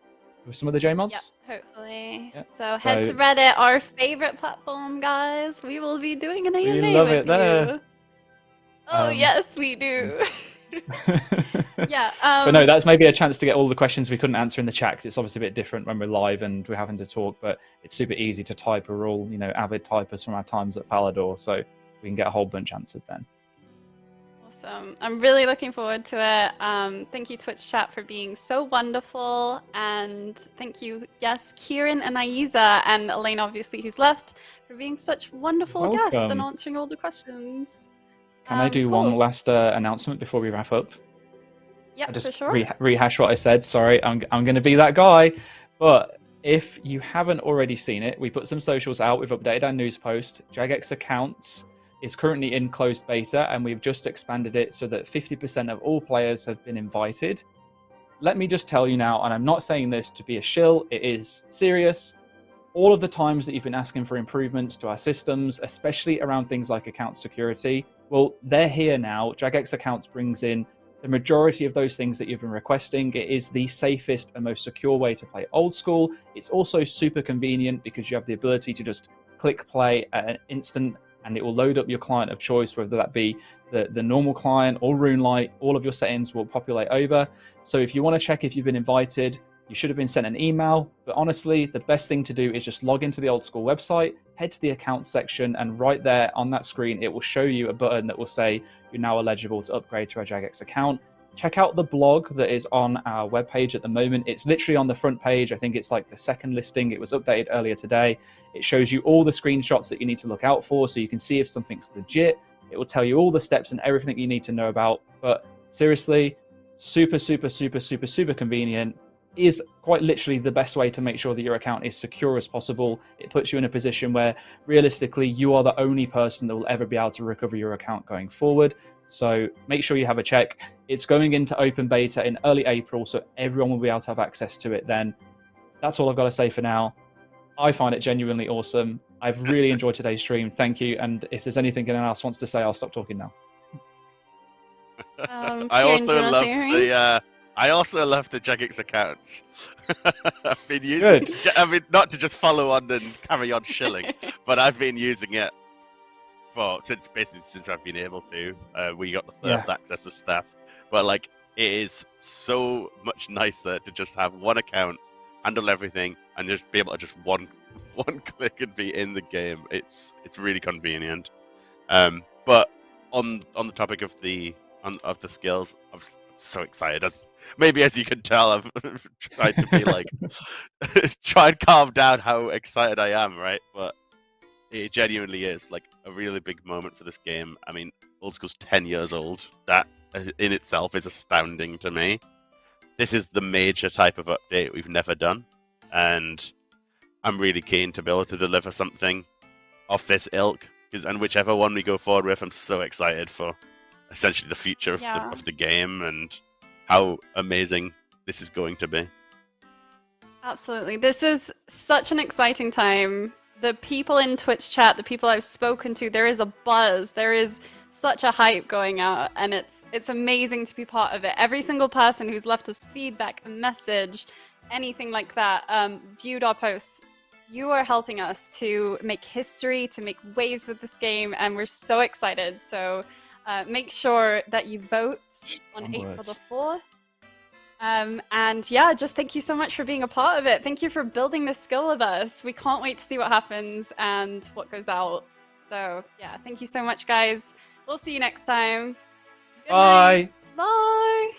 with some of the JMods. Yep, hopefully. Yeah. So head to Reddit, our favorite platform, guys. We will be doing an AMA love with it there. you. Oh, yes, we do. Yeah. But no, that's maybe a chance to get all the questions we couldn't answer in the chat, 'cause it's obviously a bit different when we're live and we're having to talk, but it's super easy to type. We're all, avid typers from our times at Falador, so we can get a whole bunch answered then. Awesome. I'm really looking forward to it. Thank you, Twitch chat, for being so wonderful. And thank you, yes, Kieren and Ayiza, and Elena, obviously, who's left, for being such wonderful guests and answering all the questions. Can I do one last announcement before we wrap up? Yeah, I just for sure. rehash what I said. Sorry, I'm going to be that guy. But if you haven't already seen it, we put some socials out. We've updated our news post. Jagex Accounts is currently in closed beta, and we've just expanded it so that 50% of all players have been invited. Let me just tell you now, and I'm not saying this to be a shill, it is serious. All of the times that you've been asking for improvements to our systems, especially around things like account security, well, they're here now. Jagex Accounts brings in the majority of those things that you've been requesting. It is the safest and most secure way to play old school. It's also super convenient because you have the ability to just click play at an instant and it will load up your client of choice, whether that be the normal client or RuneLite. All of your settings will populate over. So if you want to check if you've been invited, you should have been sent an email, but honestly, the best thing to do is just log into the Oldschool website, head to the accounts section, and right there on that screen, it will show you a button that will say you're now eligible to upgrade to a Jagex account. Check out the blog that is on our webpage at the moment. It's literally on the front page. I think it's like the second listing. It was updated earlier today. It shows you all the screenshots that you need to look out for so you can see if something's legit. It will tell you all the steps and everything you need to know about. But seriously, super, super, super, super, super convenient. Is quite literally the best way to make sure that your account is secure as possible. It puts you in a position where realistically you are the only person that will ever be able to recover your account going forward. So make sure you have a check. It's going into open beta in early April, so everyone will be able to have access to it then. That's all I've got to say for now. I find it genuinely awesome. I've really enjoyed today's stream. Thank you. And if there's anything anyone else wants to say, I'll stop talking now. I also love the Jagex accounts. I've been using it. I mean, not to just follow on and carry on shilling, but I've been using it since I've been able to. We got the first access to stuff, but like it is so much nicer to just have one account, handle everything, and just be able to just one click and be in the game. It's really convenient. But on the topic of the skills, I'm so excited. As you can tell, I've tried to be like try and calm down how excited I am, right? But it genuinely is like a really big moment for this game. I mean, Oldschool's 10 years old. That in itself is astounding to me. This is the major type of update we've never done, and I'm really keen to be able to deliver something of this ilk. And whichever one we go forward with, I'm so excited for essentially the future of the game and how amazing this is going to be. Absolutely. This is such an exciting time. The people in Twitch chat, the people I've spoken to, there is a buzz. There is such a hype going out, and it's amazing to be part of it. Every single person who's left us feedback, a message, anything like that, viewed our posts, you are helping us to make history, to make waves with this game, and we're so excited. So make sure that you vote on April the 4th. And yeah, just thank you so much for being a part of it. Thank you for building this skill with us. We can't wait to see what happens and what goes out. So yeah, thank you so much, guys. We'll see you next time. Good Bye. night. Bye.